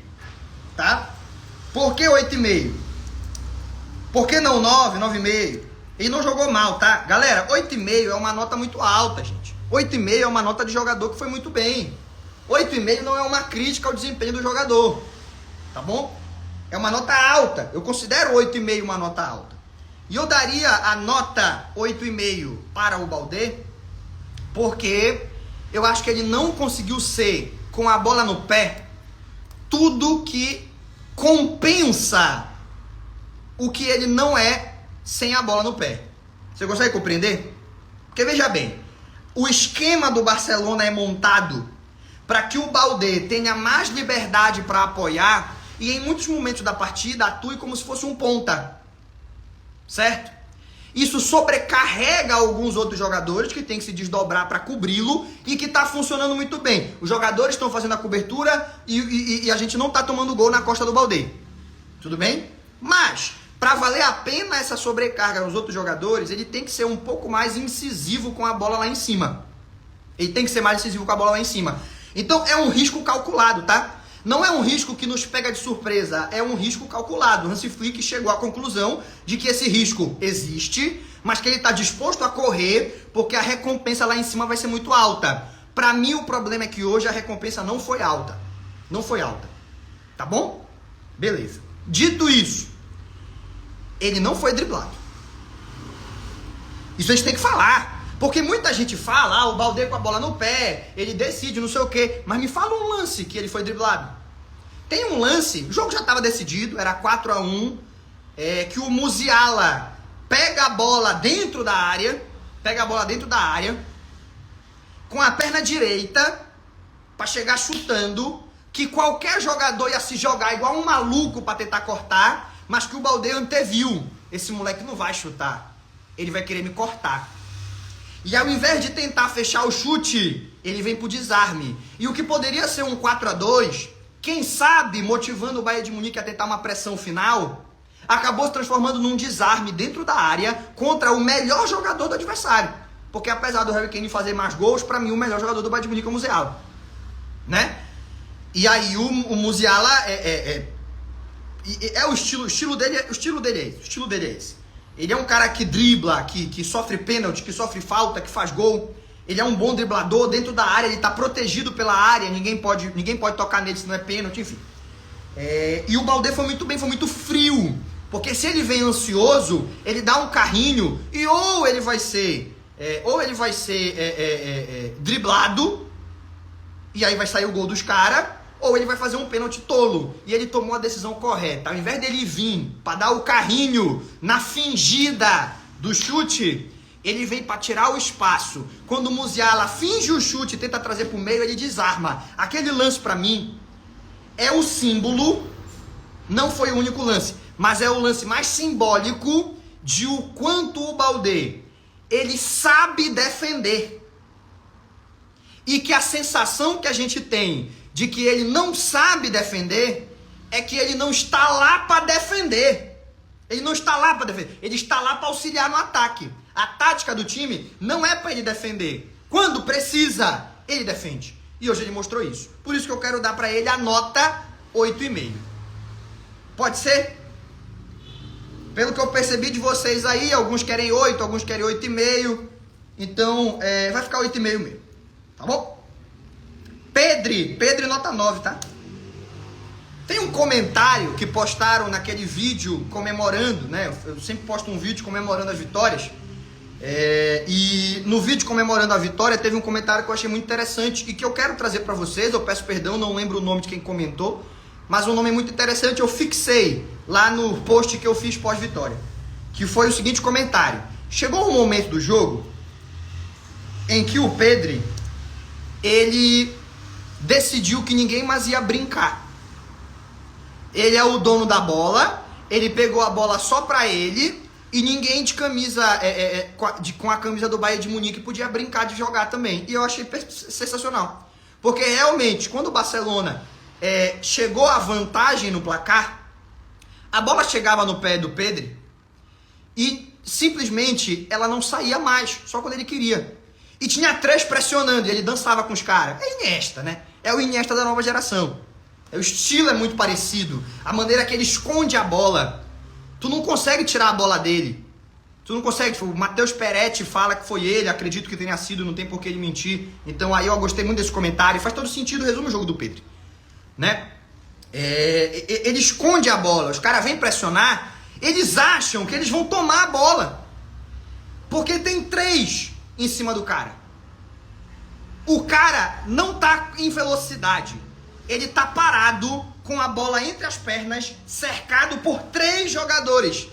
Tá? Por que 8,5? Por que não 9, 9,5? Ele não jogou mal, tá? Galera, 8,5 é uma nota muito alta, gente. 8,5 é uma nota de jogador que foi muito bem. 8,5 não é uma crítica ao desempenho do jogador, tá bom? É uma nota alta. Eu considero 8,5 uma nota alta. E eu daria a nota 8,5 para o Baldé, porque eu acho que ele não conseguiu ser, com a bola no pé, tudo que compensa o que ele não é sem a bola no pé. Você consegue compreender? Porque veja bem, o esquema do Barcelona é montado para que o Baldé tenha mais liberdade para apoiar e em muitos momentos da partida atue como se fosse um ponta. Certo? Isso sobrecarrega alguns outros jogadores que tem que se desdobrar para cobri-lo e que está funcionando muito bem. Os jogadores estão fazendo a cobertura e a gente não está tomando gol na costa do Baldé. Tudo bem? Mas, para valer a pena essa sobrecarga nos outros jogadores, ele tem que ser um pouco mais incisivo com a bola lá em cima. Ele tem que ser mais incisivo com a bola lá em cima. Então é um risco calculado, tá? Não é um risco que nos pega de surpresa, é um risco calculado. O Hansi Flick chegou à conclusão de que esse risco existe, mas que ele está disposto a correr porque a recompensa lá em cima vai ser muito alta. Para mim, o problema é que hoje a recompensa não foi alta. Não foi alta. Tá bom? Beleza. Dito isso, ele não foi driblado. Isso a gente tem que falar. Porque muita gente fala, o Baldé com a bola no pé, ele decide, não sei o quê. Mas me fala um lance que ele foi driblado. Tem um lance, o jogo já estava decidido, era 4-1, que o Musiala pega a bola dentro da área, com a perna direita, para chegar chutando, que qualquer jogador ia se jogar igual um maluco para tentar cortar, mas que o Baldé anteviu. Esse moleque não vai chutar, ele vai querer me cortar. E ao invés de tentar fechar o chute, ele vem pro desarme. E o que poderia ser um 4-2, quem sabe motivando o Bayern de Munique a tentar uma pressão final, acabou se transformando num desarme dentro da área contra o melhor jogador do adversário. Porque apesar do Harry Kane fazer mais gols, para mim o melhor jogador do Bayern de Munique é o Musiala. Né? E aí o Musiala o estilo dele é esse. Ele é um cara que dribla, que sofre pênalti, que sofre falta, que faz gol. Ele é um bom driblador dentro da área, ele está protegido pela área, ninguém pode tocar nele se não é pênalti, enfim. E o Baldé foi muito bem, foi muito frio. Porque se ele vem ansioso, ele dá um carrinho e ou ele vai ser driblado, e aí vai sair o gol dos caras, ou ele vai fazer um pênalti tolo. E ele tomou a decisão correta. Ao invés dele vir para dar o carrinho na fingida do chute, ele vem para tirar o espaço. Quando o Musiala finge o chute e tenta trazer para o meio, ele desarma. Aquele lance para mim é o símbolo, não foi o único lance, mas é o lance mais simbólico de o quanto o Baldé, ele sabe defender. E que a sensação que a gente tem de que ele não sabe defender é que ele não está lá para defender. Ele não está lá para defender, ele está lá para auxiliar no ataque. A tática do time não é para ele defender. Quando precisa, ele defende. E hoje ele mostrou isso. Por isso que eu quero dar para ele a nota 8,5. Pode ser? Pelo que eu percebi de vocês aí, alguns querem 8, alguns querem 8,5. Então, vai ficar 8,5 mesmo. Tá bom? Pedro nota 9, tá? Tem um comentário que postaram naquele vídeo comemorando, né? Eu sempre posto um vídeo comemorando as vitórias. E no vídeo comemorando a vitória teve um comentário que eu achei muito interessante e que eu quero trazer para vocês. Eu peço perdão, não lembro o nome de quem comentou, mas um nome muito interessante. Eu fixei lá no post que eu fiz pós-vitória, que foi o seguinte comentário: chegou um momento do jogo em que o Pedro, ele decidiu que ninguém mais ia brincar. Ele é o dono da bola, ele pegou a bola só pra ele e ninguém de camisa com a camisa do Bayern de Munique podia brincar de jogar também. E eu achei sensacional. Porque realmente, quando o Barcelona chegou à vantagem no placar, a bola chegava no pé do Pedro e simplesmente ela não saía mais, só quando ele queria. E tinha 3 pressionando, e ele dançava com os caras. É Iniesta, né? É o Iniesta da nova geração. O estilo é muito parecido. A maneira que ele esconde a bola. Tu não consegue tirar a bola dele. Tu não consegue. Tipo, o Matheus Peretti fala que foi ele, acredito que tenha sido, não tem por que ele mentir. Então aí eu gostei muito desse comentário. Faz todo sentido, resume o jogo do Pedro. Né? ele esconde a bola, os caras vêm pressionar, eles acham que eles vão tomar a bola, porque tem 3 em cima do cara. O cara não tá em velocidade, ele tá parado com a bola entre as pernas, cercado por 3 jogadores.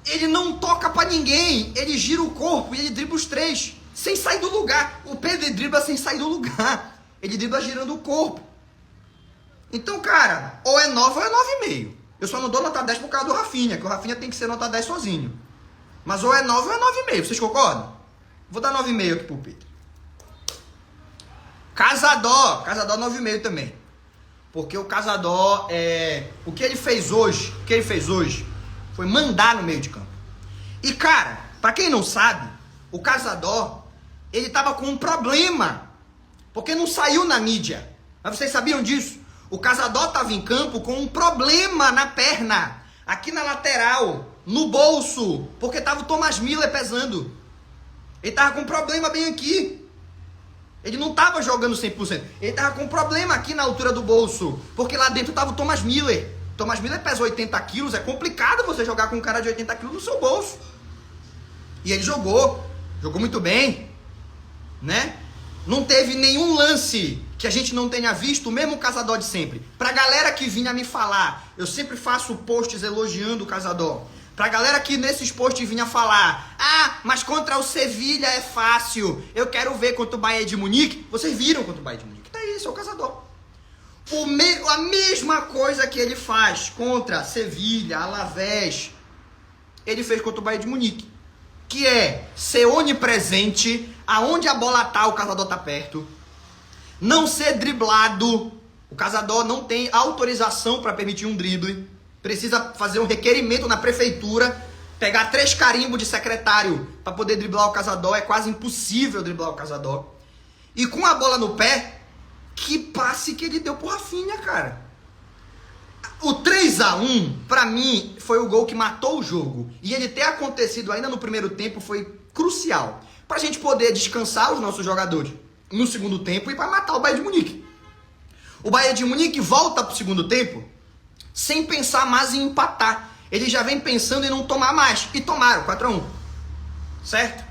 Ele não toca pra ninguém, ele gira o corpo e ele dribla os 3, sem sair do lugar. O Pedro dribla sem sair do lugar, ele dribla girando o corpo. Então, cara, ou é 9 ou é 9,5. Eu só não dou nota 10 por causa do Rafinha, que o Rafinha tem que ser nota 10 sozinho. Mas ou é 9 ou é 9,5, vocês concordam? Vou dar 9,5 aqui pro Pedro. Casador 9,5 também. Porque o Casador, o que ele fez hoje foi mandar no meio de campo. E, cara, pra quem não sabe, o Casador, ele tava com um problema, porque não saiu na mídia. Mas vocês sabiam disso? O Casador tava em campo com um problema na perna, aqui na lateral, no bolso, porque tava o Thomas Müller pesando. Ele tava com um problema bem aqui. Ele não tava jogando 100%. Ele tava com um problema aqui na altura do bolso, porque lá dentro tava o Thomas Müller. Thomas Müller pesa 80 quilos, é complicado você jogar com um cara de 80 quilos no seu bolso. E ele jogou muito bem, né? Não teve nenhum lance que a gente não tenha visto, o mesmo Casador de sempre. Pra galera que vinha me falar, eu sempre faço posts elogiando o Casador. Pra galera que nesses posts vinha falar, mas contra o Sevilha é fácil, eu quero ver contra o Bayern de Munique. Vocês viram contra o Bayern de Munique? Tá aí, esse é o Casador. A mesma coisa que ele faz contra Sevilha, Alavés, ele fez contra o Bayern de Munique. Que é ser onipresente, aonde a bola tá, o Casador tá perto. Não ser driblado, o Casador não tem autorização para permitir um drible. Precisa fazer um requerimento na prefeitura, pegar 3 carimbos de secretário para poder driblar o Casador. É quase impossível driblar o Casador. E com a bola no pé, que passe que ele deu pro Rafinha, cara. O 3-1, pra mim, foi o gol que matou o jogo. E ele ter acontecido ainda no primeiro tempo foi crucial. Pra gente poder descansar os nossos jogadores no segundo tempo e pra matar o Bayern de Munique. O Bayern de Munique volta pro segundo tempo sem pensar mais em empatar. Ele já vem pensando em não tomar mais. E tomaram, 4-1. Certo?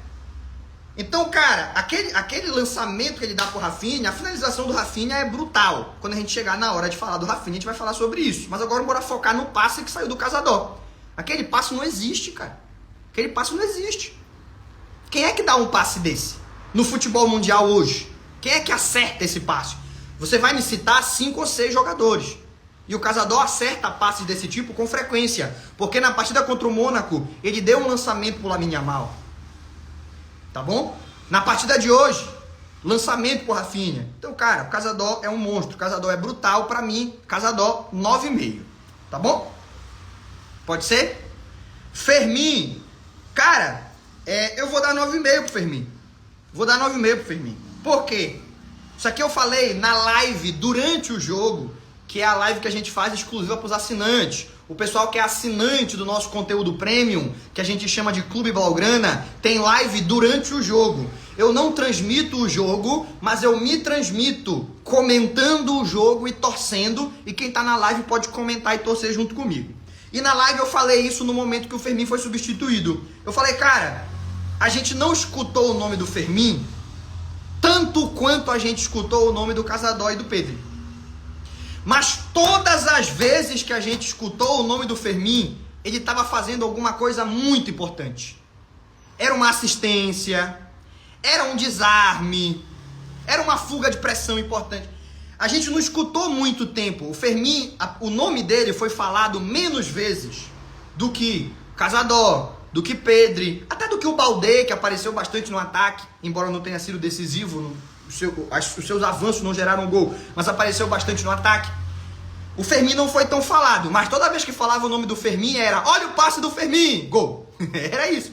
Então, cara, aquele lançamento que ele dá pro Rafinha, a finalização do Rafinha é brutal. Quando a gente chegar na hora de falar do Rafinha, a gente vai falar sobre isso. Mas agora bora focar no passe que saiu do Casador. Aquele passe não existe, cara. Aquele passe não existe. Quem é que dá um passe desse no futebol mundial hoje? Quem é que acerta esse passe? Você vai me citar 5 ou 6 jogadores. E o Casador acerta passes desse tipo com frequência. Porque na partida contra o Mônaco, ele deu um lançamento pro Lamine Yamal. Tá bom? Na partida de hoje, lançamento pro Rafinha. Então, cara, o Casador é um monstro. O Casador é brutal. Pra mim, Casador 9,5. Tá bom? Pode ser? Fermin. Cara, eu vou dar 9,5 pro Fermin. Vou dar 9,5 pro Fermin. Por quê? Isso aqui eu falei na live durante o jogo, que é a live que a gente faz exclusiva pros assinantes. O pessoal que é assinante do nosso conteúdo premium, que a gente chama de Clube Blaugrana, tem live durante o jogo. Eu não transmito o jogo, mas eu me transmito comentando o jogo e torcendo, e quem tá na live pode comentar e torcer junto comigo. E na live eu falei isso no momento que o Fermin foi substituído. Eu falei, cara, a gente não escutou o nome do Fermin tanto quanto a gente escutou o nome do Casador e do Pedro. Mas todas as vezes que a gente escutou o nome do Fermin, ele estava fazendo alguma coisa muito importante. Era uma assistência, era um desarme, era uma fuga de pressão importante. A gente não escutou muito tempo. O Fermin, o nome dele foi falado menos vezes do que Casador, do que Pedri, até do que o Baldé, que apareceu bastante no ataque, embora não tenha sido decisivo, os seus avanços não geraram gol, mas apareceu bastante no ataque. O Fermin não foi tão falado, mas toda vez que falava o nome do Fermin era, olha o passe do Fermin, gol. Era isso.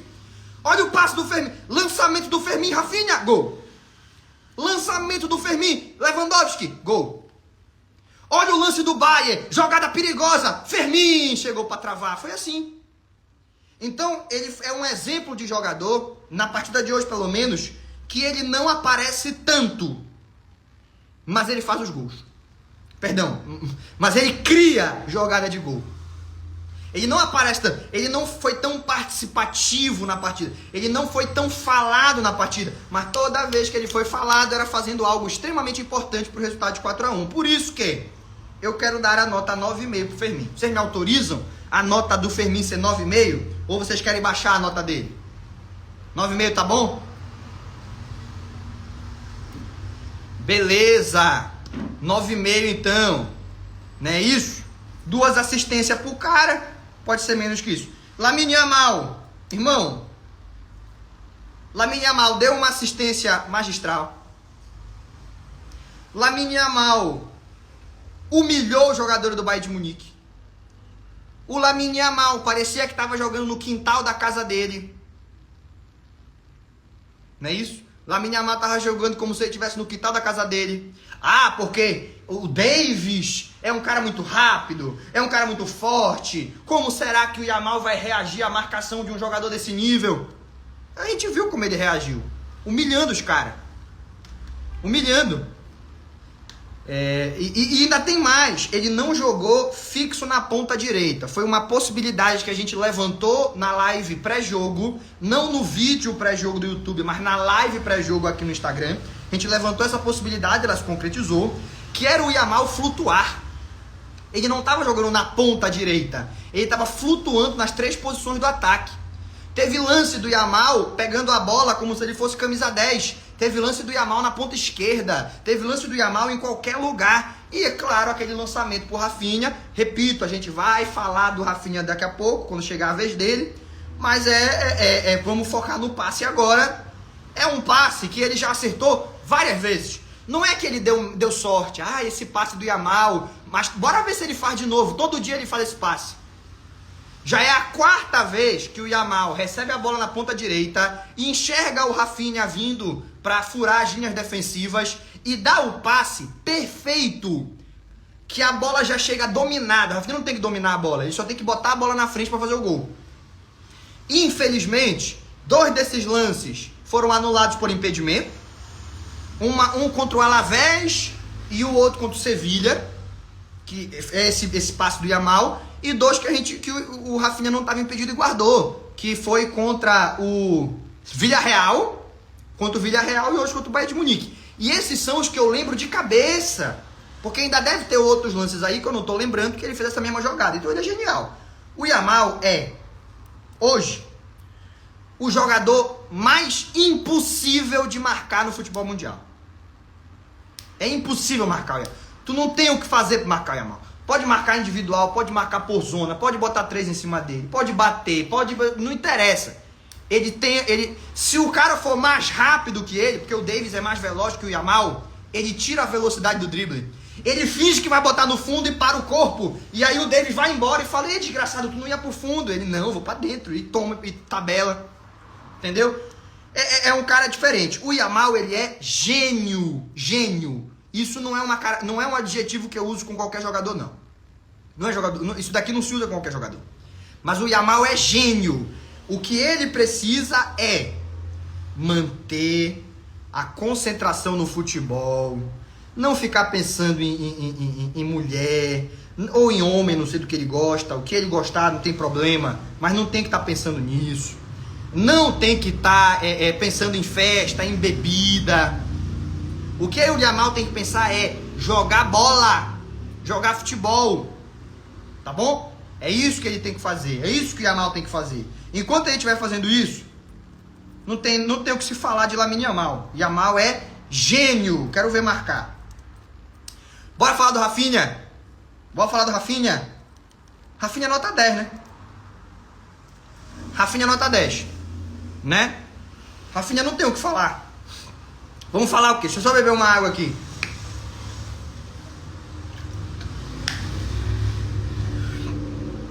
Olha o passe do Fermin, lançamento do Fermin, Rafinha, gol. Lançamento do Fermin, Lewandowski, gol. Olha o lance do Bayern, jogada perigosa, Fermin chegou para travar, foi assim. Então, ele é um exemplo de jogador, na partida de hoje pelo menos, que ele não aparece tanto, mas ele faz os gols. Perdão, mas ele cria jogada de gol. Ele não aparece tanto, ele não foi tão participativo na partida, ele não foi tão falado na partida, mas toda vez que ele foi falado era fazendo algo extremamente importante para o resultado de 4-1. Por isso que eu quero dar a nota 9,5 pro Fermin. Vocês me autorizam a nota do Fermin ser 9,5? Ou vocês querem baixar a nota dele? 9,5 tá bom? Beleza, 9,5 então, não é isso? 2 assistências pro cara, pode ser menos que isso. Lamine Yamal, irmão, Lamine Yamal deu uma assistência magistral. Lamine Yamal humilhou o jogador do Bayern de Munique. O Lamine Yamal parecia que estava jogando no quintal da casa dele. Não é isso? Lamine Yamal estava jogando como se ele estivesse no quintal da casa dele. Ah, porque o Davis é um cara muito rápido, é um cara muito forte. Como será que o Yamal vai reagir à marcação de um jogador desse nível? A gente viu como ele reagiu. Humilhando os caras. Humilhando. E ainda tem mais. Ele não jogou fixo na ponta direita. Foi uma possibilidade que a gente levantou na live pré-jogo. Não no vídeo pré-jogo do YouTube, mas na live pré-jogo aqui no Instagram. A gente levantou essa possibilidade, ela se concretizou. Que era o Yamal flutuar. Ele não estava jogando na ponta direita. Ele estava flutuando nas 3 posições do ataque. Teve lance do Yamal pegando a bola como se ele fosse camisa 10. Teve lance do Yamal na ponta esquerda. Teve lance do Yamal em qualquer lugar. E é claro, aquele lançamento pro Rafinha. Repito, a gente vai falar do Rafinha daqui a pouco, quando chegar a vez dele. Mas vamos focar no passe agora. É um passe que ele já acertou várias vezes. Não é que ele deu sorte. Ah, esse passe do Yamal. Mas bora ver se ele faz de novo. Todo dia ele faz esse passe. Já é a 4ª vez que o Yamal recebe a bola na ponta direita e enxerga o Rafinha vindo para furar as linhas defensivas e dá o passe perfeito, que a bola já chega dominada. O Rafinha não tem que dominar a bola, ele só tem que botar a bola na frente para fazer o gol. Infelizmente, 2 desses lances foram anulados por impedimento. Um contra o Alavés e o outro contra o Sevilha, que é esse passe do Yamal. E 2 que o Rafinha não estava impedido e guardou, que foi contra o Villarreal, e hoje contra o Bayern de Munique. E esses são os que eu lembro de cabeça, porque ainda deve ter outros lances aí que eu não estou lembrando que ele fez essa mesma jogada. Então ele é genial. O Yamal é, hoje, o jogador mais impossível de marcar no futebol mundial. É impossível marcar o Yamal. Tu não tem o que fazer para marcar o Yamal. Pode marcar individual, pode marcar por zona, pode botar 3 em cima dele, pode bater, não interessa. Se o cara for mais rápido que ele, porque o Davis é mais veloz que o Yamal, ele tira a velocidade do drible. Ele finge que vai botar no fundo e para o corpo. E aí o Davis vai embora e fala: ei, desgraçado, tu não ia pro fundo. Ele: não, vou pra dentro. E toma, e tabela. Entendeu? É um cara diferente. O Yamal, ele é gênio. Gênio. Isso não é um adjetivo que eu uso com qualquer jogador, não. Não é jogador. Isso daqui não se usa com qualquer jogador. Mas o Yamal é gênio. O que ele precisa é manter a concentração no futebol, não ficar pensando em mulher ou em homem, não sei do que ele gosta. O que ele gostar não tem problema, mas não tem que estar pensando nisso. Não tem que estar pensando em festa, em bebida. O que o Yamal tem que pensar é jogar bola, jogar futebol, tá bom? É isso que ele tem que fazer, é isso que o Yamal tem que fazer. Enquanto ele estiver fazendo isso, não tem o que se falar de Lamine Yamal. Yamal é gênio, quero ver marcar. Bora falar do Rafinha? Bora falar do Rafinha? Rafinha nota 10, né? Rafinha nota 10, né? Rafinha não tem o que falar. Vamos falar o quê? Deixa eu só beber uma água aqui.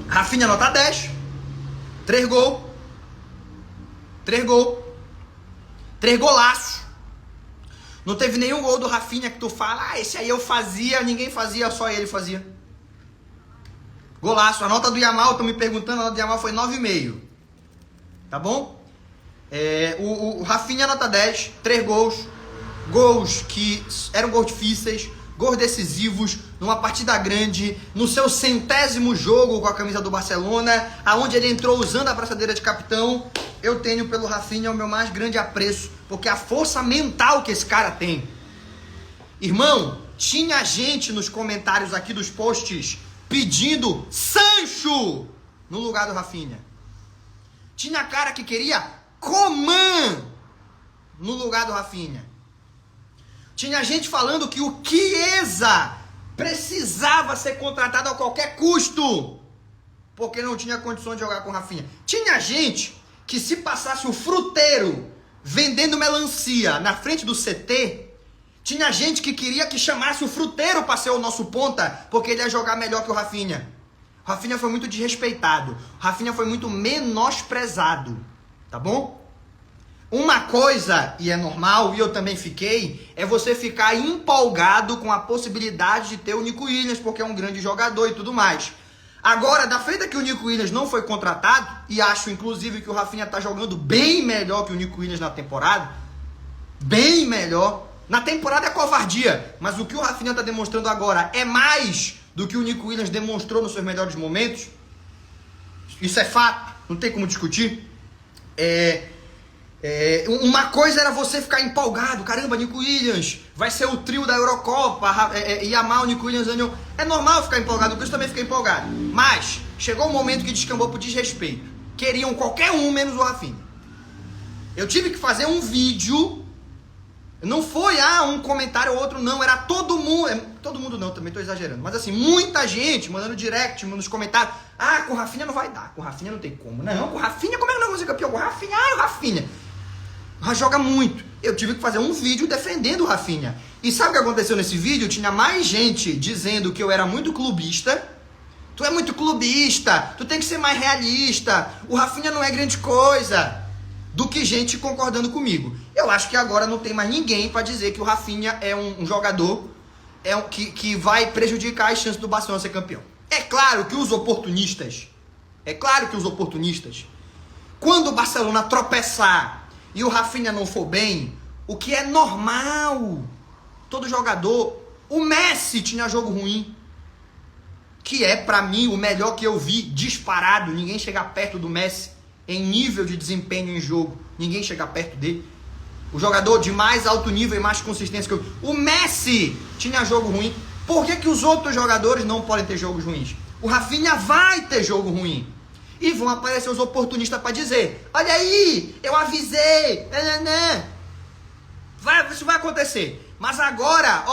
Rafinha nota 10. 3 gols. 3 gols. 3 golaços. Não teve nenhum gol do Rafinha que tu fala: ah, esse aí eu fazia, ninguém fazia, só ele fazia. Golaço. A nota do Yamal, estão me perguntando, a nota do Yamal foi 9,5. Tá bom? O Rafinha nota 10, 3 gols. Gols que eram gols difíceis, gols decisivos, numa partida grande, no seu 100º jogo com a camisa do Barcelona, aonde ele entrou usando a braçadeira de capitão. Eu tenho pelo Rafinha o meu mais grande apreço, porque a força mental que esse cara tem. Irmão, tinha gente nos comentários aqui dos posts pedindo Sancho no lugar do Rafinha. Tinha cara que queria Coman no lugar do Rafinha. Tinha gente falando que o Chiesa precisava ser contratado a qualquer custo, porque não tinha condições de jogar com o Rafinha. Tinha gente que, se passasse o fruteiro vendendo melancia na frente do CT, tinha gente que queria que chamasse o fruteiro para ser o nosso ponta, porque ele ia jogar melhor que o Rafinha. O Rafinha foi muito desrespeitado. O Rafinha foi muito menosprezado. Tá bom? Uma coisa, e é normal, e eu também fiquei, é você ficar empolgado com a possibilidade de ter o Nico Williams, porque é um grande jogador e tudo mais. Agora, da feita que o Nico Williams não foi contratado, e acho inclusive que o Rafinha tá jogando bem melhor que o Nico Williams na temporada, bem melhor. Na temporada é covardia, mas o que o Rafinha tá demonstrando agora é mais do que o Nico Williams demonstrou nos seus melhores momentos. Isso é fato, não tem como discutir. Uma coisa era você ficar empolgado, caramba, Nico Williams, vai ser o trio da Eurocopa, Yamal, Nico Williams, Daniel. É normal ficar empolgado, porque eu também fiquei empolgado. Mas chegou um momento que descambou pro desrespeito. Queriam qualquer um menos o Rafinha. Eu tive que fazer um vídeo, não foi um comentário ou outro, não, era todo mundo. Todo mundo não, também tô exagerando. Mas assim, muita gente mandando direct, nos comentários. Com o Rafinha não vai dar, com o Rafinha não tem como. Não, com o Rafinha, como é que não vai ser campeão? Com o Rafinha, o Rafinha joga muito. Eu tive que fazer um vídeo defendendo o Rafinha. E sabe o que aconteceu nesse vídeo? Tinha mais gente dizendo que eu era muito clubista. Tu é muito clubista, tu tem que ser mais realista. O Rafinha não é grande coisa. Do que gente concordando comigo. Eu acho que agora não tem mais ninguém para dizer que o Rafinha é um jogador que vai prejudicar as chances do Barcelona ser campeão. É claro que os oportunistas, quando o Barcelona tropeçar e o Rafinha não for bem, o que é normal, todo jogador, o Messi tinha jogo ruim, que é pra mim o melhor que eu vi disparado, ninguém chega perto do Messi em nível de desempenho em jogo, ninguém chega perto dele, o jogador de mais alto nível e mais consistência que eu vi. O Messi tinha jogo ruim. Por que os outros jogadores não podem ter jogos ruins? O Rafinha vai ter jogo ruim. E vão aparecer os oportunistas para dizer, olha aí, eu avisei, isso vai acontecer. Mas agora,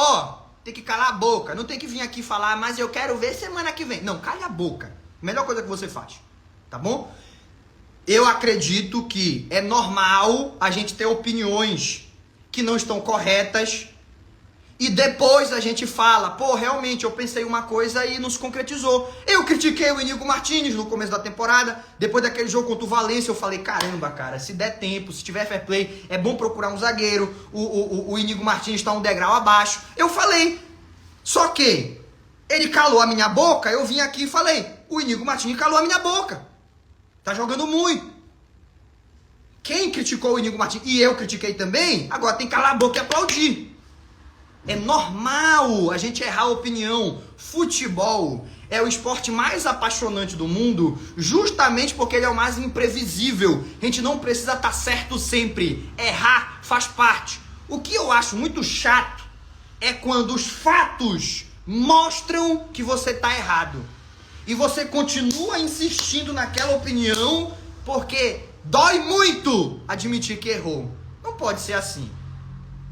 tem que calar a boca, não tem que vir aqui falar, mas eu quero ver semana que vem. Não, cale a boca, melhor coisa que você faz, tá bom? Eu acredito que é normal a gente ter opiniões que não estão corretas e depois a gente fala, realmente eu pensei uma coisa e não se concretizou. Eu critiquei o Íñigo Martínez no começo da temporada, depois daquele jogo contra o Valência eu falei, caramba, cara, se der tempo, se tiver fair play, é bom procurar um zagueiro, o Íñigo Martínez está um degrau abaixo. Eu falei, só que ele calou a minha boca, eu vim aqui e falei, o Íñigo Martínez calou a minha boca, tá jogando muito. Quem criticou o Íñigo Martínez, e eu critiquei também, agora tem que calar a boca e aplaudir. É normal a gente errar a opinião. Futebol é o esporte mais apaixonante do mundo, justamente porque ele é o mais imprevisível. A gente não precisa estar certo sempre. Errar faz parte. O que eu acho muito chato é quando os fatos mostram que você está errado. E você continua insistindo naquela opinião porque dói muito admitir que errou. Não pode ser assim.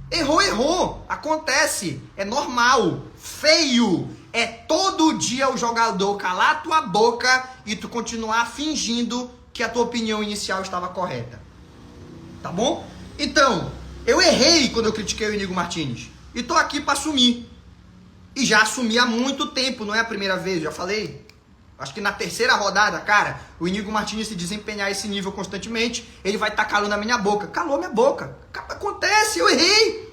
Errou, acontece, é normal, feio, é todo dia o jogador calar a tua boca e tu continuar fingindo que a tua opinião inicial estava correta, tá bom? Então, eu errei quando eu critiquei o Íñigo Martínez e tô aqui para assumir, e já assumi há muito tempo, não é a primeira vez, já falei. Acho que na terceira rodada, cara, o Íñigo Martínez se desempenhar esse nível constantemente, ele vai estar calando a minha boca. Calou minha boca. Acontece, eu errei.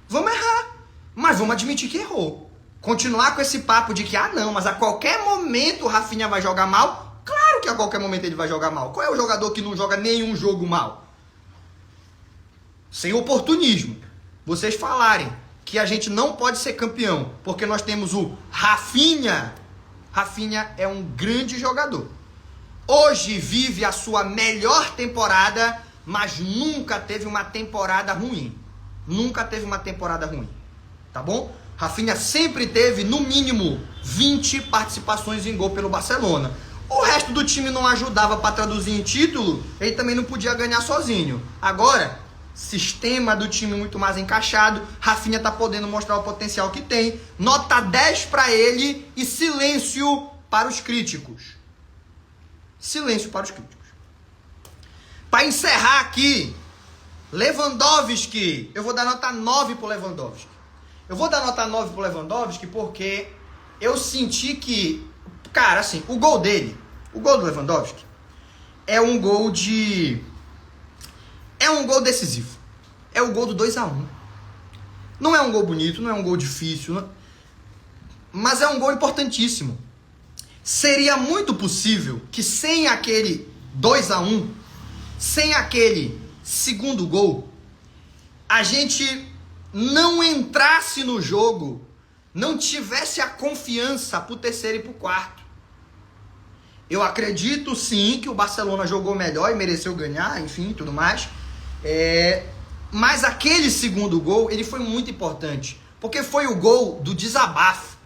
Vamos errar. Mas vamos admitir que errou. Continuar com esse papo de que, não, mas a qualquer momento o Rafinha vai jogar mal. Claro que a qualquer momento ele vai jogar mal. Qual é o jogador que não joga nenhum jogo mal? Sem oportunismo. Vocês falarem que a gente não pode ser campeão, porque nós temos o Rafinha. Rafinha é um grande jogador. Hoje vive a sua melhor temporada, mas nunca teve uma temporada ruim. Nunca teve uma temporada ruim. Tá bom? Rafinha sempre teve, no mínimo, 20 participações em gol pelo Barcelona. O resto do time não ajudava para traduzir em título, ele também não podia ganhar sozinho. Agora, sistema do time muito mais encaixado, Rafinha tá podendo mostrar o potencial que tem. Nota 10 para ele e silêncio para os críticos. Silêncio para os críticos. Para encerrar aqui, Lewandowski, eu vou dar nota 9 pro Lewandowski. Eu vou dar nota 9 pro Lewandowski porque eu senti que, cara, assim, o gol dele, o gol do Lewandowski, é um gol decisivo. É o gol do 2-1. Não é um gol bonito, não é um gol difícil, mas é um gol importantíssimo. Seria muito possível que sem aquele 2-1, sem aquele segundo gol, a gente não entrasse no jogo, não tivesse a confiança pro terceiro e pro quarto. Eu acredito sim que o Barcelona jogou melhor e mereceu ganhar, enfim, tudo mais. Mas aquele segundo gol, ele foi muito importante, porque foi o gol do desabafo.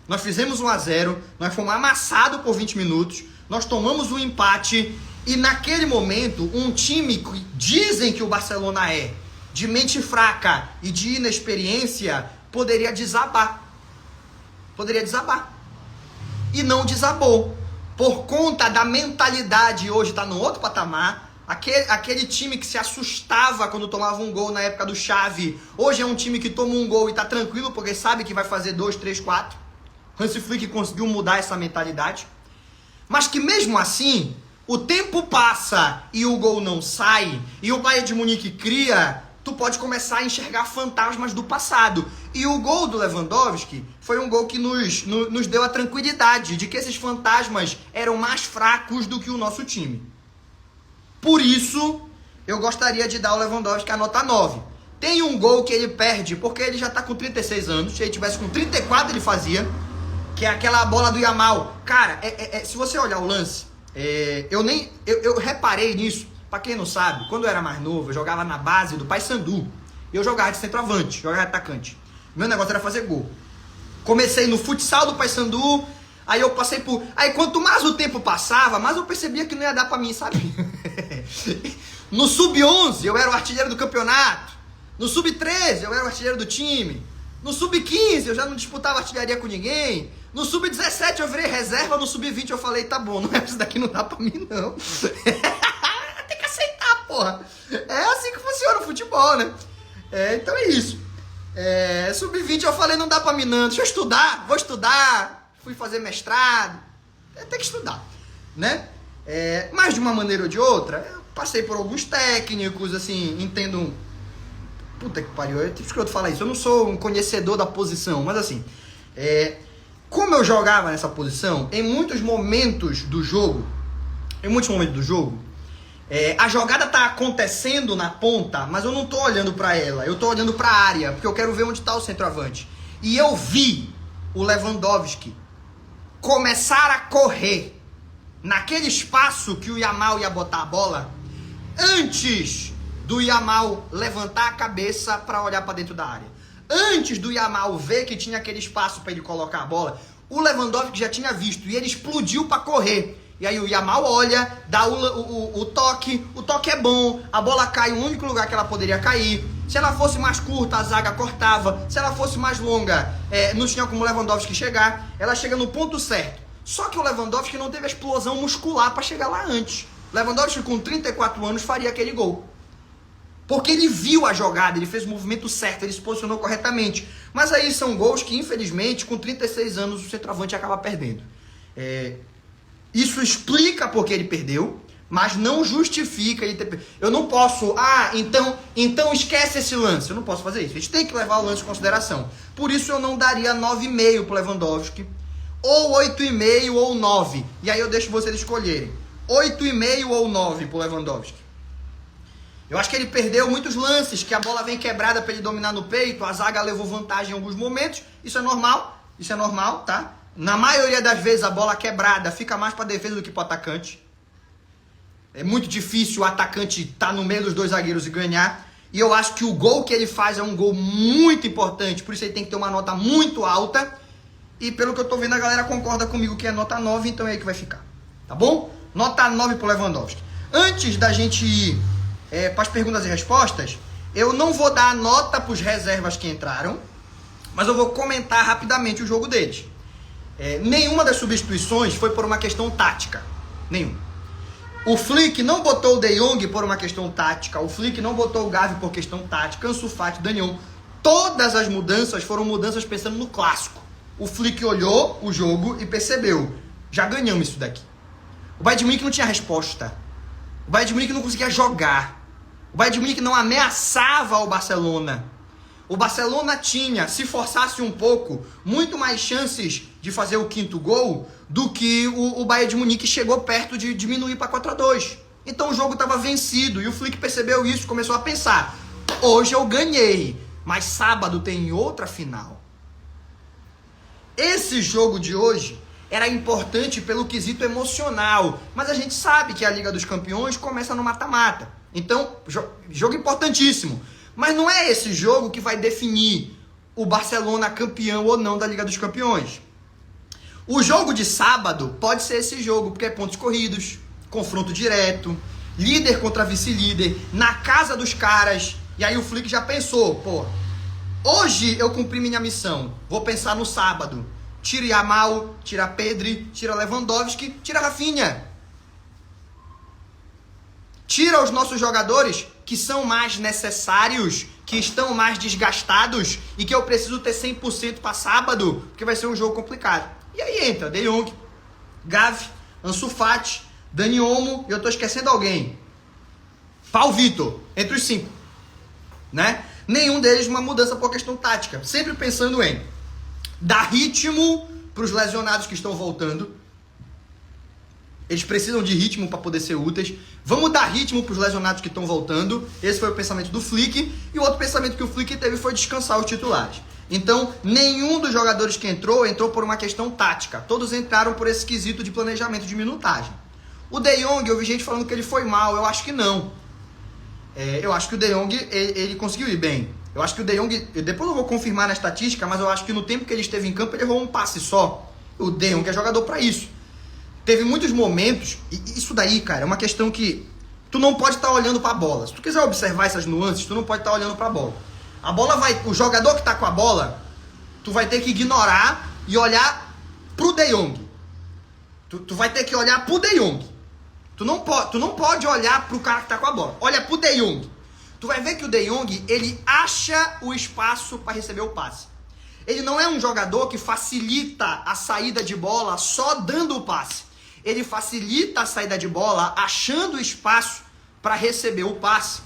Nós fizemos 1-0, nós fomos amassados por 20 minutos, nós tomamos um empate e naquele momento um time que dizem que o Barcelona é de mente fraca e de inexperiência poderia desabar. Poderia desabar. E não desabou. Por conta da mentalidade, hoje está no outro patamar. Aquele time que se assustava quando tomava um gol na época do Xavi, hoje é um time que toma um gol e está tranquilo porque sabe que vai fazer 2, 3, 4. Hansi Flick conseguiu mudar essa mentalidade. Mas que mesmo assim, o tempo passa e o gol não sai, e o Bayern de Munique cria, tu pode começar a enxergar fantasmas do passado. E o gol do Lewandowski foi um gol que nos deu a tranquilidade de que esses fantasmas eram mais fracos do que o nosso time. Por isso, eu gostaria de dar ao Lewandowski a nota 9. Tem um gol que ele perde, porque ele já tá com 36 anos, se ele tivesse com 34 ele fazia, que é aquela bola do Yamal. Cara, se você olhar o lance, eu reparei nisso. Pra quem não sabe, quando eu era mais novo, eu jogava na base do Paysandu. Eu jogava de centroavante, jogava de atacante. Meu negócio era fazer gol. Comecei no futsal do Paysandu, aí eu passei por... Aí quanto mais o tempo passava, mais eu percebia que não ia dar pra mim, sabe? No Sub-11 eu era o artilheiro do campeonato. No Sub-13 eu era o artilheiro do time. No Sub-15 eu já não disputava artilharia com ninguém. No Sub-17 eu virei reserva. No Sub-20 eu falei, tá bom, isso daqui não dá pra mim não. Tem que aceitar, porra. É assim que funciona o futebol, né? Então é isso. Sub-20 eu falei, não dá pra mim não. Deixa eu estudar, vou estudar. Fui fazer mestrado. Tem que estudar, né? Mas de uma maneira ou de outra, eu passei por alguns técnicos, assim, entendo... Puta que pariu, é tipo escroto falar isso. Eu não sou um conhecedor da posição, mas assim... Como eu jogava nessa posição, em muitos momentos do jogo, a jogada tá acontecendo na ponta, mas eu não tô olhando pra ela, eu tô olhando pra área, porque eu quero ver onde tá o centroavante. E eu vi o Lewandowski começar a correr naquele espaço que o Yamal ia botar a bola, antes do Yamal levantar a cabeça pra olhar pra dentro da área. Antes do Yamal ver que tinha aquele espaço para ele colocar a bola, o Lewandowski já tinha visto e ele explodiu para correr. E aí o Yamal olha, dá o toque é bom, a bola cai no único lugar que ela poderia cair. Se ela fosse mais curta, a zaga cortava. Se ela fosse mais longa, não tinha como o Lewandowski chegar. Ela chega no ponto certo. Só que o Lewandowski não teve a explosão muscular para chegar lá antes. O Lewandowski com 34 anos faria aquele gol. Porque ele viu a jogada, ele fez o movimento certo, ele se posicionou corretamente. Mas aí são gols que, infelizmente, com 36 anos, o centroavante acaba perdendo. Isso explica porque ele perdeu, mas não justifica ele ter... Eu não posso... então esquece esse lance. Eu não posso fazer isso. A gente tem que levar o lance em consideração. Por isso eu não daria 9,5 pro Lewandowski. Ou 8,5 ou 9. E aí eu deixo vocês escolherem. 8,5 ou 9 pro Lewandowski. Eu acho que ele perdeu muitos lances, que a bola vem quebrada para ele dominar no peito, a zaga levou vantagem em alguns momentos, isso é normal, tá? Na maioria das vezes a bola quebrada fica mais para defesa do que para atacante. É muito difícil o atacante estar no meio dos dois zagueiros e ganhar. E eu acho que o gol que ele faz é um gol muito importante, por isso ele tem que ter uma nota muito alta. E pelo que eu tô vendo, a galera concorda comigo que é nota 9, então é aí que vai ficar. Tá bom? Nota 9 pro Lewandowski. Antes da gente ir para as perguntas e respostas, eu não vou dar a nota para os reservas que entraram, mas eu vou comentar rapidamente o jogo deles. Nenhuma das substituições foi por uma questão tática. Nenhuma. O Flick não botou o De Jong por uma questão tática. O Flick não botou o Gavi por questão tática. Ansu Fati, Dani Olmo. Todas as mudanças foram mudanças pensando no clássico. O Flick olhou o jogo e percebeu. Já ganhamos isso daqui. O Bayern de Munique não tinha resposta. O Bayern de Munique não conseguia jogar. O Bayern de Munique não ameaçava o Barcelona. O Barcelona tinha, se forçasse um pouco, muito mais chances de fazer o quinto gol do que o Bayern de Munique chegou perto de diminuir para 4-2. Então o jogo estava vencido e o Flick percebeu isso e começou a pensar: hoje eu ganhei, mas sábado tem outra final. Esse jogo de hoje era importante pelo quesito emocional, mas a gente sabe que a Liga dos Campeões começa no mata-mata. Então, jogo importantíssimo. Mas não é esse jogo que vai definir o Barcelona campeão ou não da Liga dos Campeões. O jogo de sábado pode ser esse jogo, porque é pontos corridos, confronto direto, líder contra vice-líder, na casa dos caras. E aí o Flick já pensou, pô, hoje eu cumpri minha missão, vou pensar no sábado. Tira Yamal, tira Pedri, tira Lewandowski, tira Rafinha. Tira os nossos jogadores que são mais necessários, que estão mais desgastados e que eu preciso ter 100% para sábado, porque vai ser um jogo complicado. E aí entra De Jong, Gavi, Ansu Fati, Dani Olmo, e eu tô esquecendo alguém. Paulo Vitor, entre os 5. Né? Nenhum deles uma mudança por questão tática. Sempre pensando em dar ritmo para os lesionados que estão voltando. Eles precisam de ritmo para poder ser úteis. Vamos dar ritmo para os lesionados que estão voltando. Esse foi o pensamento do Flick. E o outro pensamento que o Flick teve foi descansar os titulares. Então, nenhum dos jogadores que entrou por uma questão tática. Todos entraram por esse quesito de planejamento de minutagem. O De Jong, eu vi gente falando que ele foi mal. Eu acho que não. Eu acho que o De Jong, ele conseguiu ir bem. Eu acho que o De Jong, depois eu vou confirmar na estatística, mas eu acho que no tempo que ele esteve em campo, ele errou um passe só. O De Jong é jogador para isso. Teve muitos momentos, e isso daí, cara, é uma questão que tu não pode estar olhando para a bola. Se tu quiser observar essas nuances, tu não pode estar olhando para a bola. A bola vai, o jogador que tá com a bola, tu vai ter que ignorar e olhar pro De Jong. Tu vai ter que olhar pro De Jong. Tu não pode olhar pro cara que tá com a bola. Olha pro De Jong. Tu vai ver que o De Jong, ele acha o espaço para receber o passe. Ele não é um jogador que facilita a saída de bola só dando o passe. Ele facilita a saída de bola achando espaço para receber o passe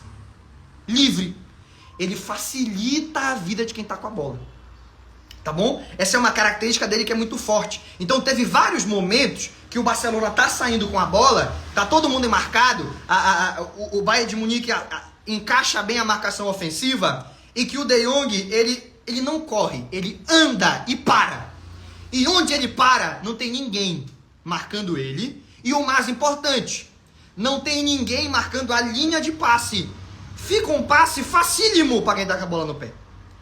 livre. Ele facilita a vida de quem está com a bola. Tá bom? Essa é uma característica dele que é muito forte. Então teve vários momentos que o Barcelona tá saindo com a bola, tá todo mundo marcado, o Bayern de Munique encaixa bem a marcação ofensiva e que o De Jong, ele não corre, ele anda e para. E onde ele para, não tem ninguém marcando ele. E o mais importante, não tem ninguém marcando a linha de passe. Fica um passe facílimo para quem tá com a bola no pé.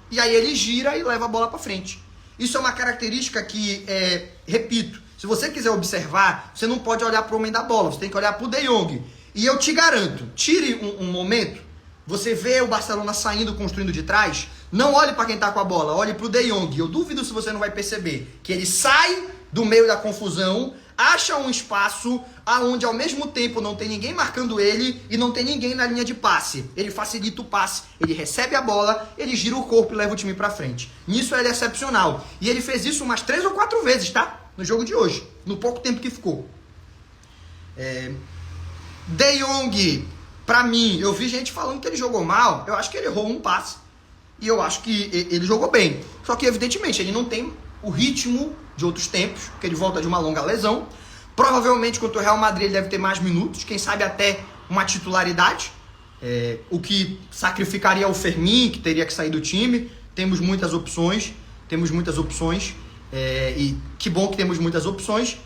E aí ele gira e leva a bola para frente. Isso é uma característica que, repito, se você quiser observar, você não pode olhar para o homem da bola, você tem que olhar para o De Jong. E eu te garanto, tire um momento, você vê o Barcelona saindo, construindo de trás, não olhe para quem tá com a bola, olhe para o De Jong. Eu duvido se você não vai perceber que ele sai do meio da confusão, acha um espaço aonde ao mesmo tempo não tem ninguém marcando ele e não tem ninguém na linha de passe. Ele facilita o passe, ele recebe a bola, ele gira o corpo e leva o time pra frente. Nisso ele é excepcional. E ele fez isso umas 3 ou 4 vezes, tá? No jogo de hoje, no pouco tempo que ficou. De Jong, pra mim, eu vi gente falando que ele jogou mal. Eu acho que ele errou um passe e eu acho que ele jogou bem. Só que evidentemente ele não tem o ritmo de outros tempos, porque ele volta de uma longa lesão. Provavelmente contra o Real Madrid ele deve ter mais minutos, quem sabe até uma titularidade. o que sacrificaria o Fermin, que teria que sair do time. Temos muitas opções, e que bom que temos muitas opções.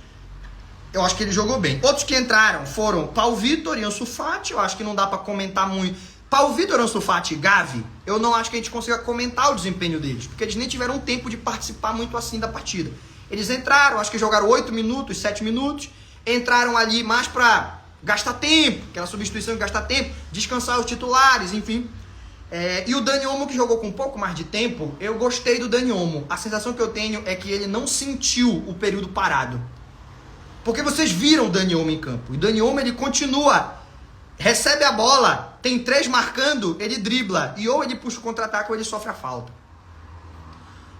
Eu acho que ele jogou bem. Outros que entraram foram Paulo Vitor e Ansu Fati. Eu acho que não dá para comentar muito. Paulo Vitor, Ansu Fati e Gavi, eu não acho que a gente consiga comentar o desempenho deles, porque eles nem tiveram tempo de participar muito assim da partida. Eles entraram, acho que jogaram 8 minutos, 7 minutos, entraram ali mais para gastar tempo, aquela substituição de gastar tempo, descansar os titulares, enfim. E o Dani Olmo, que jogou com um pouco mais de tempo, eu gostei do Dani Olmo. A sensação que eu tenho é que ele não sentiu o período parado. Porque vocês viram o Dani Olmo em campo. O Dani Olmo, ele continua, recebe a bola, tem 3 marcando, ele dribla. E ou ele puxa o contra-ataque ou ele sofre a falta.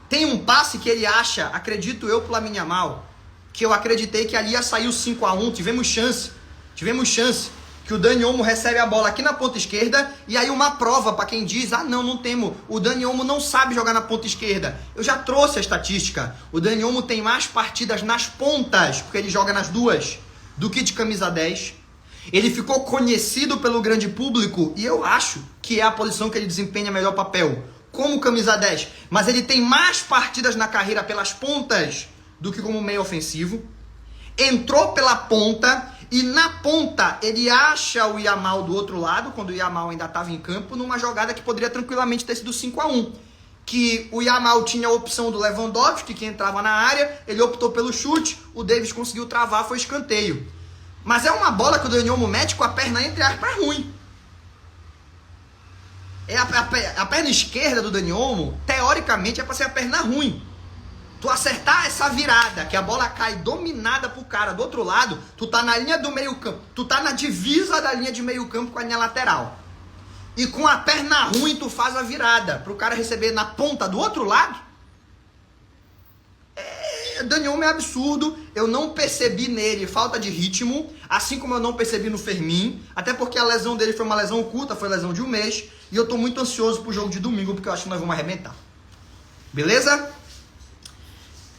Tem um passe que ele acha, acredito eu, pro Lamine Yamal, que eu acreditei que ali ia sair o 5-1, tivemos chance, que o Dani Olmo recebe a bola aqui na ponta esquerda, e aí uma prova para quem diz, não temos, o Dani Olmo não sabe jogar na ponta esquerda. Eu já trouxe a estatística, o Dani Olmo tem mais partidas nas pontas, porque ele joga nas duas, do que de camisa 10. Ele ficou conhecido pelo grande público, e eu acho que é a posição que ele desempenha melhor papel, como camisa 10. Mas ele tem mais partidas na carreira pelas pontas do que como meio ofensivo. Entrou pela ponta, e na ponta ele acha o Yamal do outro lado, quando o Yamal ainda estava em campo, numa jogada que poderia tranquilamente ter sido 5-1. Que o Yamal tinha a opção do Lewandowski, que entrava na área, ele optou pelo chute, o Davis conseguiu travar, foi escanteio. Mas é uma bola que o Dani Olmo mete com a perna, entre aspas, ruim. A perna esquerda do Dani Olmo, teoricamente, é para ser a perna ruim. Tu acertar essa virada, que a bola cai dominada pro cara do outro lado, tu tá na linha do meio campo, tu tá na divisa da linha de meio campo com a linha lateral. E com a perna ruim tu faz a virada, pro cara receber na ponta do outro lado. Dani Olmo é absurdo, eu não percebi nele falta de ritmo, assim como eu não percebi no Fermin, até porque a lesão dele foi uma lesão curta, foi lesão de 1 mês, e eu tô muito ansioso pro jogo de domingo, porque eu acho que nós vamos arrebentar. Beleza?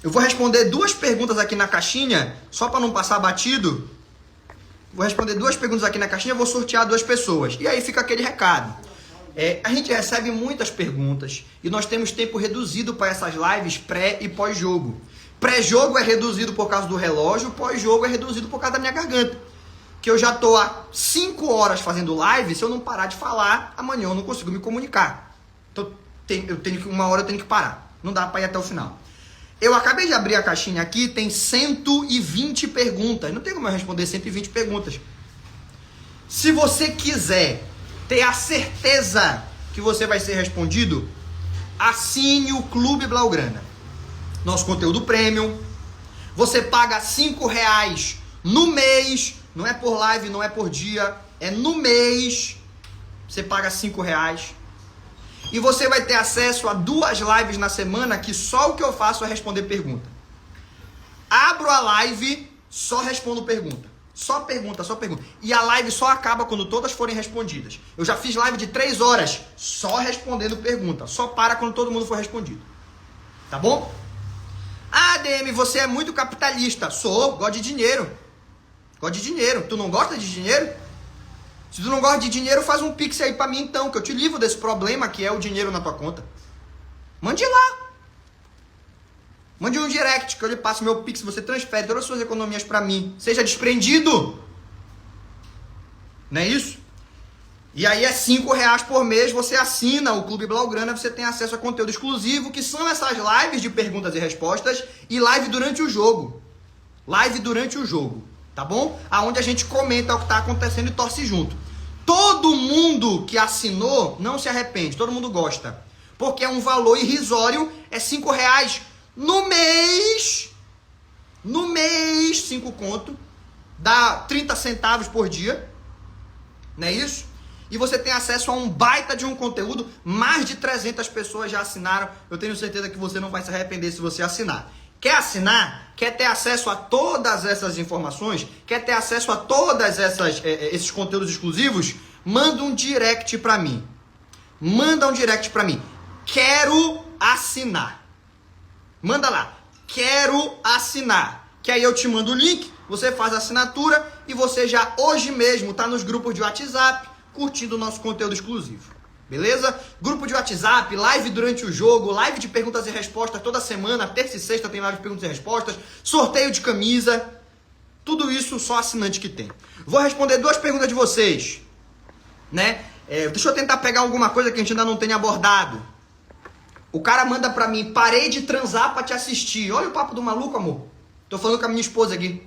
Eu vou responder 2 perguntas aqui na caixinha, só para não passar batido. Vou responder 2 perguntas aqui na caixinha, vou sortear 2 pessoas. E aí fica aquele recado. A gente recebe muitas perguntas e nós temos tempo reduzido para essas lives pré e pós-jogo. Pré-jogo é reduzido por causa do relógio, pós-jogo é reduzido por causa da minha garganta. Que eu já tô há 5 horas fazendo live, se eu não parar de falar, amanhã eu não consigo me comunicar. Então, uma hora eu tenho que parar. Não dá para ir até o final. Eu acabei de abrir a caixinha aqui, tem 120 perguntas. Não tem como eu responder 120 perguntas. Se você quiser ter a certeza que você vai ser respondido, assine o Clube Blaugrana. Nosso conteúdo premium. Você paga R$5 no mês. Não é por live, não é por dia. É no mês. Você paga R$5. E você vai ter acesso a 2 lives na semana que só o que eu faço é responder pergunta. Abro a live, só respondo pergunta. Só pergunta, só pergunta. E a live só acaba quando todas forem respondidas. Eu já fiz live de 3 horas só respondendo pergunta. Só para quando todo mundo for respondido. Tá bom? DM, você é muito capitalista. Sou, gosto de dinheiro. Gosto de dinheiro. Tu não gosta de dinheiro? Se tu não gosta de dinheiro, faz um pix aí pra mim então, que eu te livro desse problema que é o dinheiro na tua conta. Mande lá. Mande um direct que eu lhe passo meu pix, você transfere todas as suas economias pra mim. Seja desprendido. Não é isso? E aí é R$5 por mês, você assina o Clube Blaugrana, você tem acesso a conteúdo exclusivo, que são essas lives de perguntas e respostas e live durante o jogo. Live durante o jogo. Tá bom? Aonde a gente comenta o que está acontecendo e torce junto. Todo mundo que assinou não se arrepende, todo mundo gosta. Porque é um valor irrisório, é R$5 no mês. No mês, 5 conto. Dá 30 centavos por dia. Não é isso? E você tem acesso a um baita de um conteúdo. Mais de 300 pessoas já assinaram. Eu tenho certeza que você não vai se arrepender se você assinar. Quer assinar? Quer ter acesso a todas essas informações? Quer ter acesso a todas esses conteúdos exclusivos? Manda um direct pra mim. Manda um direct pra mim. Quero assinar. Manda lá. Quero assinar. Que aí eu te mando o link, você faz a assinatura e você já hoje mesmo tá nos grupos de WhatsApp, curtindo o nosso conteúdo exclusivo. Beleza? Grupo de WhatsApp, live durante o jogo, live de perguntas e respostas toda semana, terça e sexta tem live de perguntas e respostas, sorteio de camisa, tudo isso só assinante que tem. Vou responder 2 perguntas de vocês, né? Deixa eu tentar pegar alguma coisa que a gente ainda não tenha abordado. O cara manda pra mim, parei de transar pra te assistir. Olha o papo do maluco, amor. Tô falando com a minha esposa aqui.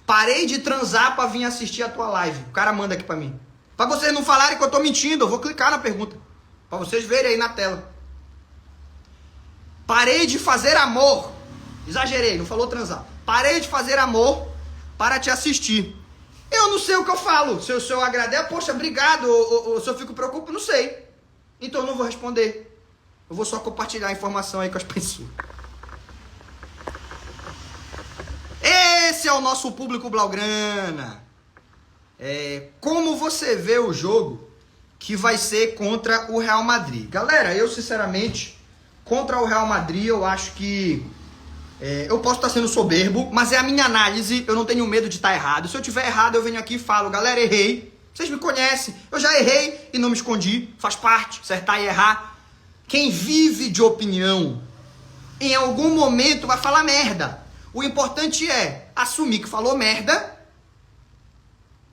Parei de transar pra vir assistir a tua live. O cara manda aqui pra mim. Pra vocês não falarem que eu tô mentindo, eu vou clicar na pergunta. Pra vocês verem aí na tela. Parei de fazer amor. Exagerei, não falou transar. Parei de fazer amor para te assistir. Eu não sei o que eu falo. Se eu agradeço, poxa, obrigado. Ou se eu fico preocupado, não sei. Então eu não vou responder. Eu vou só compartilhar a informação aí com as pessoas. Esse é o nosso público blaugrana. Como você vê o jogo que vai ser contra o Real Madrid? Galera, eu sinceramente, contra o Real Madrid, eu acho que eu posso estar sendo soberbo, mas é a minha análise, eu não tenho medo de estar errado. Se eu tiver errado, eu venho aqui e falo, galera, errei. Vocês me conhecem, eu já errei e não me escondi, faz parte, acertar e errar. Quem vive de opinião, em algum momento vai falar merda. O importante é assumir que falou merda,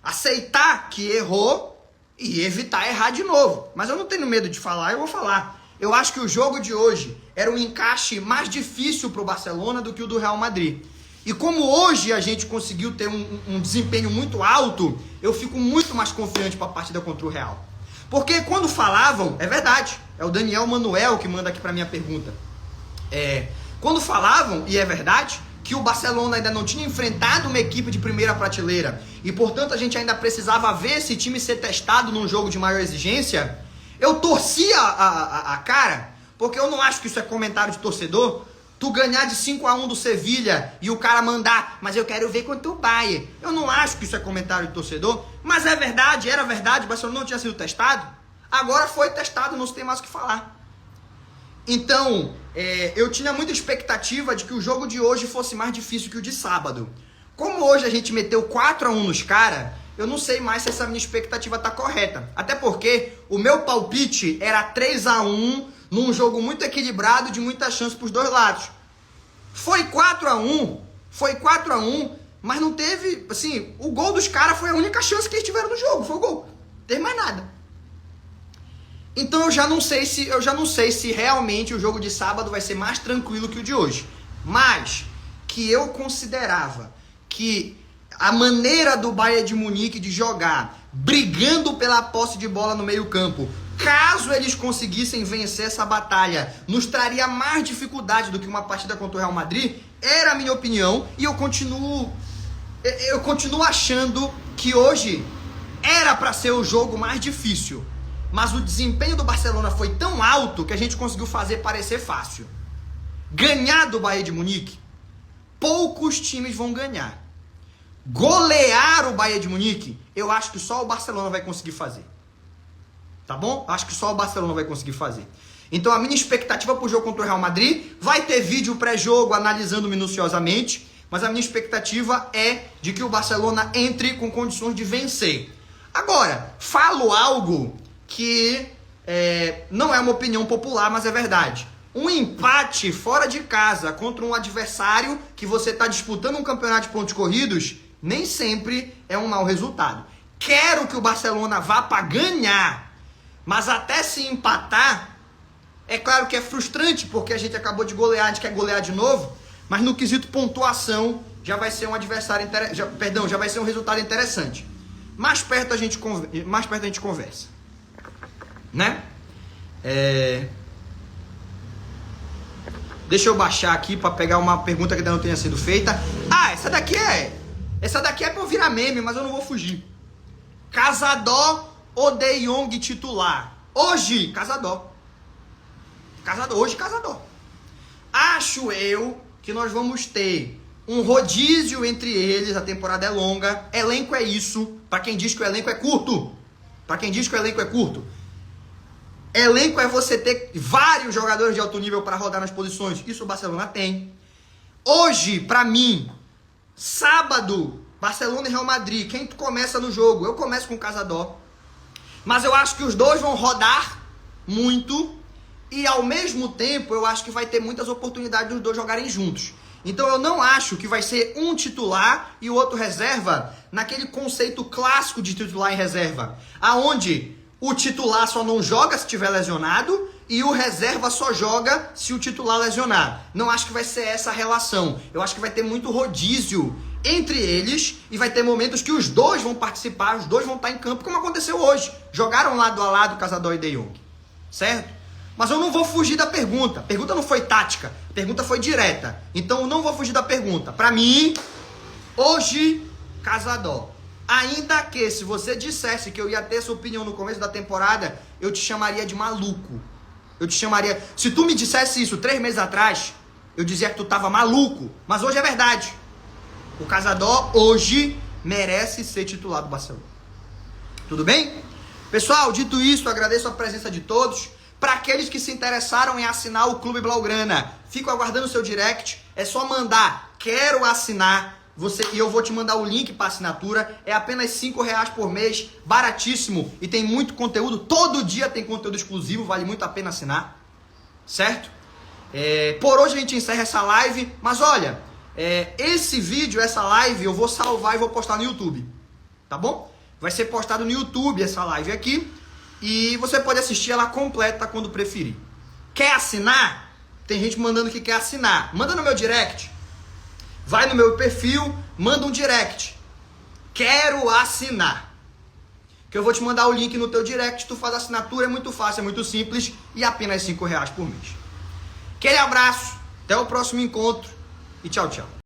aceitar que errou e evitar errar de novo. Mas eu não tenho medo de falar, eu vou falar. Eu acho que o jogo de hoje era um encaixe mais difícil para o Barcelona do que o do Real Madrid. E como hoje a gente conseguiu ter um desempenho muito alto, eu fico muito mais confiante para a partida contra o Real. Porque quando falavam, é verdade, é o Daniel Manuel que manda aqui para minha pergunta. Quando falavam, e é verdade, que o Barcelona ainda não tinha enfrentado uma equipe de primeira prateleira e, portanto, a gente ainda precisava ver esse time ser testado num jogo de maior exigência, eu torcia a cara, porque eu não acho que isso é comentário de torcedor. Tu ganhar de 5-1 do Sevilha e o cara mandar, mas eu quero ver contra o Bayern. Eu não acho que isso é comentário de torcedor, mas é verdade, era verdade, o Barcelona não tinha sido testado. Agora foi testado, não se tem mais o que falar. Então, eu tinha muita expectativa de que o jogo de hoje fosse mais difícil que o de sábado. Como hoje a gente meteu 4-1 nos caras, eu não sei mais se essa minha expectativa tá correta. Até porque o meu palpite era 3-1 num jogo muito equilibrado, de muita chance pros dois lados. Foi 4-1, mas não teve, assim, o gol dos caras foi a única chance que eles tiveram no jogo, foi o gol. Não teve mais nada. Então eu já não sei se realmente o jogo de sábado vai ser mais tranquilo que o de hoje. Mas que eu considerava que a maneira do Bayern de Munique de jogar, brigando pela posse de bola no meio-campo, caso eles conseguissem vencer essa batalha, nos traria mais dificuldade do que uma partida contra o Real Madrid, era a minha opinião, e eu continuo achando que hoje era para ser o jogo mais difícil. Mas o desempenho do Barcelona foi tão alto que a gente conseguiu fazer parecer fácil. Ganhar do Bayern de Munique, poucos times vão ganhar. Golear o Bayern de Munique, eu acho que só o Barcelona vai conseguir fazer. Tá bom? Acho que só o Barcelona vai conseguir fazer. Então a minha expectativa pro jogo contra o Real Madrid, vai ter vídeo pré-jogo analisando minuciosamente, mas a minha expectativa é de que o Barcelona entre com condições de vencer. Agora, falo algo que não é uma opinião popular, mas é verdade. Um empate fora de casa contra um adversário que você está disputando um campeonato de pontos corridos, nem sempre é um mau resultado. Quero que o Barcelona vá para ganhar, mas até se empatar, é claro que é frustrante, porque a gente acabou de golear, a gente quer golear de novo, mas no quesito pontuação, já vai ser um adversário já vai ser um resultado interessante. Mais perto a gente conversa. Né? Deixa eu baixar aqui para pegar uma pergunta que ainda não tenha sido feita. Essa daqui é pra eu virar meme, mas eu não vou fugir. Casadó ou De Jong titular? Hoje, Casadó. Hoje, Casadó. Acho eu que nós vamos ter um rodízio entre eles, a temporada é longa, elenco é isso, para quem diz que o elenco é curto. Elenco é você ter vários jogadores de alto nível para rodar nas posições. Isso o Barcelona tem. Hoje, para mim, sábado, Barcelona e Real Madrid. Quem começa no jogo? Eu começo com o Casadó. Mas eu acho que os dois vão rodar muito e ao mesmo tempo eu acho que vai ter muitas oportunidades dos dois jogarem juntos. Então eu não acho que vai ser um titular e o outro reserva naquele conceito clássico de titular e reserva, aonde o titular só não joga se estiver lesionado e o reserva só joga se o titular lesionar. Não acho que vai ser essa a relação. Eu acho que vai ter muito rodízio entre eles e vai ter momentos que os dois vão participar, os dois vão estar em campo, como aconteceu hoje. Jogaram lado a lado Cazador e De Jong, certo? Mas eu não vou fugir da pergunta. A pergunta não foi tática, a pergunta foi direta. Então eu não vou fugir da pergunta. Para mim, hoje, Cazador. Ainda que se você dissesse que eu ia ter essa opinião no começo da temporada, eu te chamaria de maluco. Eu te chamaria... Se tu me dissesse isso 3 meses atrás, eu dizia que tu tava maluco. Mas hoje é verdade. O Cazador hoje merece ser titular do Barcelona. Tudo bem? Pessoal, dito isso, agradeço a presença de todos. Para aqueles que se interessaram em assinar o Clube Blaugrana, fico aguardando o seu direct. É só mandar, quero assinar. E eu vou te mandar o link para assinatura. É apenas R$5 por mês, baratíssimo. E tem muito conteúdo, todo dia tem conteúdo exclusivo, vale muito a pena assinar. Certo? Por hoje a gente encerra essa live. Mas olha, esse vídeo, essa live, eu vou salvar e vou postar no YouTube. Tá bom? Vai ser postado no YouTube essa live aqui. E você pode assistir ela completa quando preferir. Quer assinar? Tem gente mandando que quer assinar. Manda no meu direct. Vai no meu perfil, manda um direct. Quero assinar. Que eu vou te mandar o link no teu direct. Tu faz a assinatura, é muito fácil, é muito simples. E apenas R$5 por mês. Aquele abraço, até o próximo encontro. E tchau, tchau.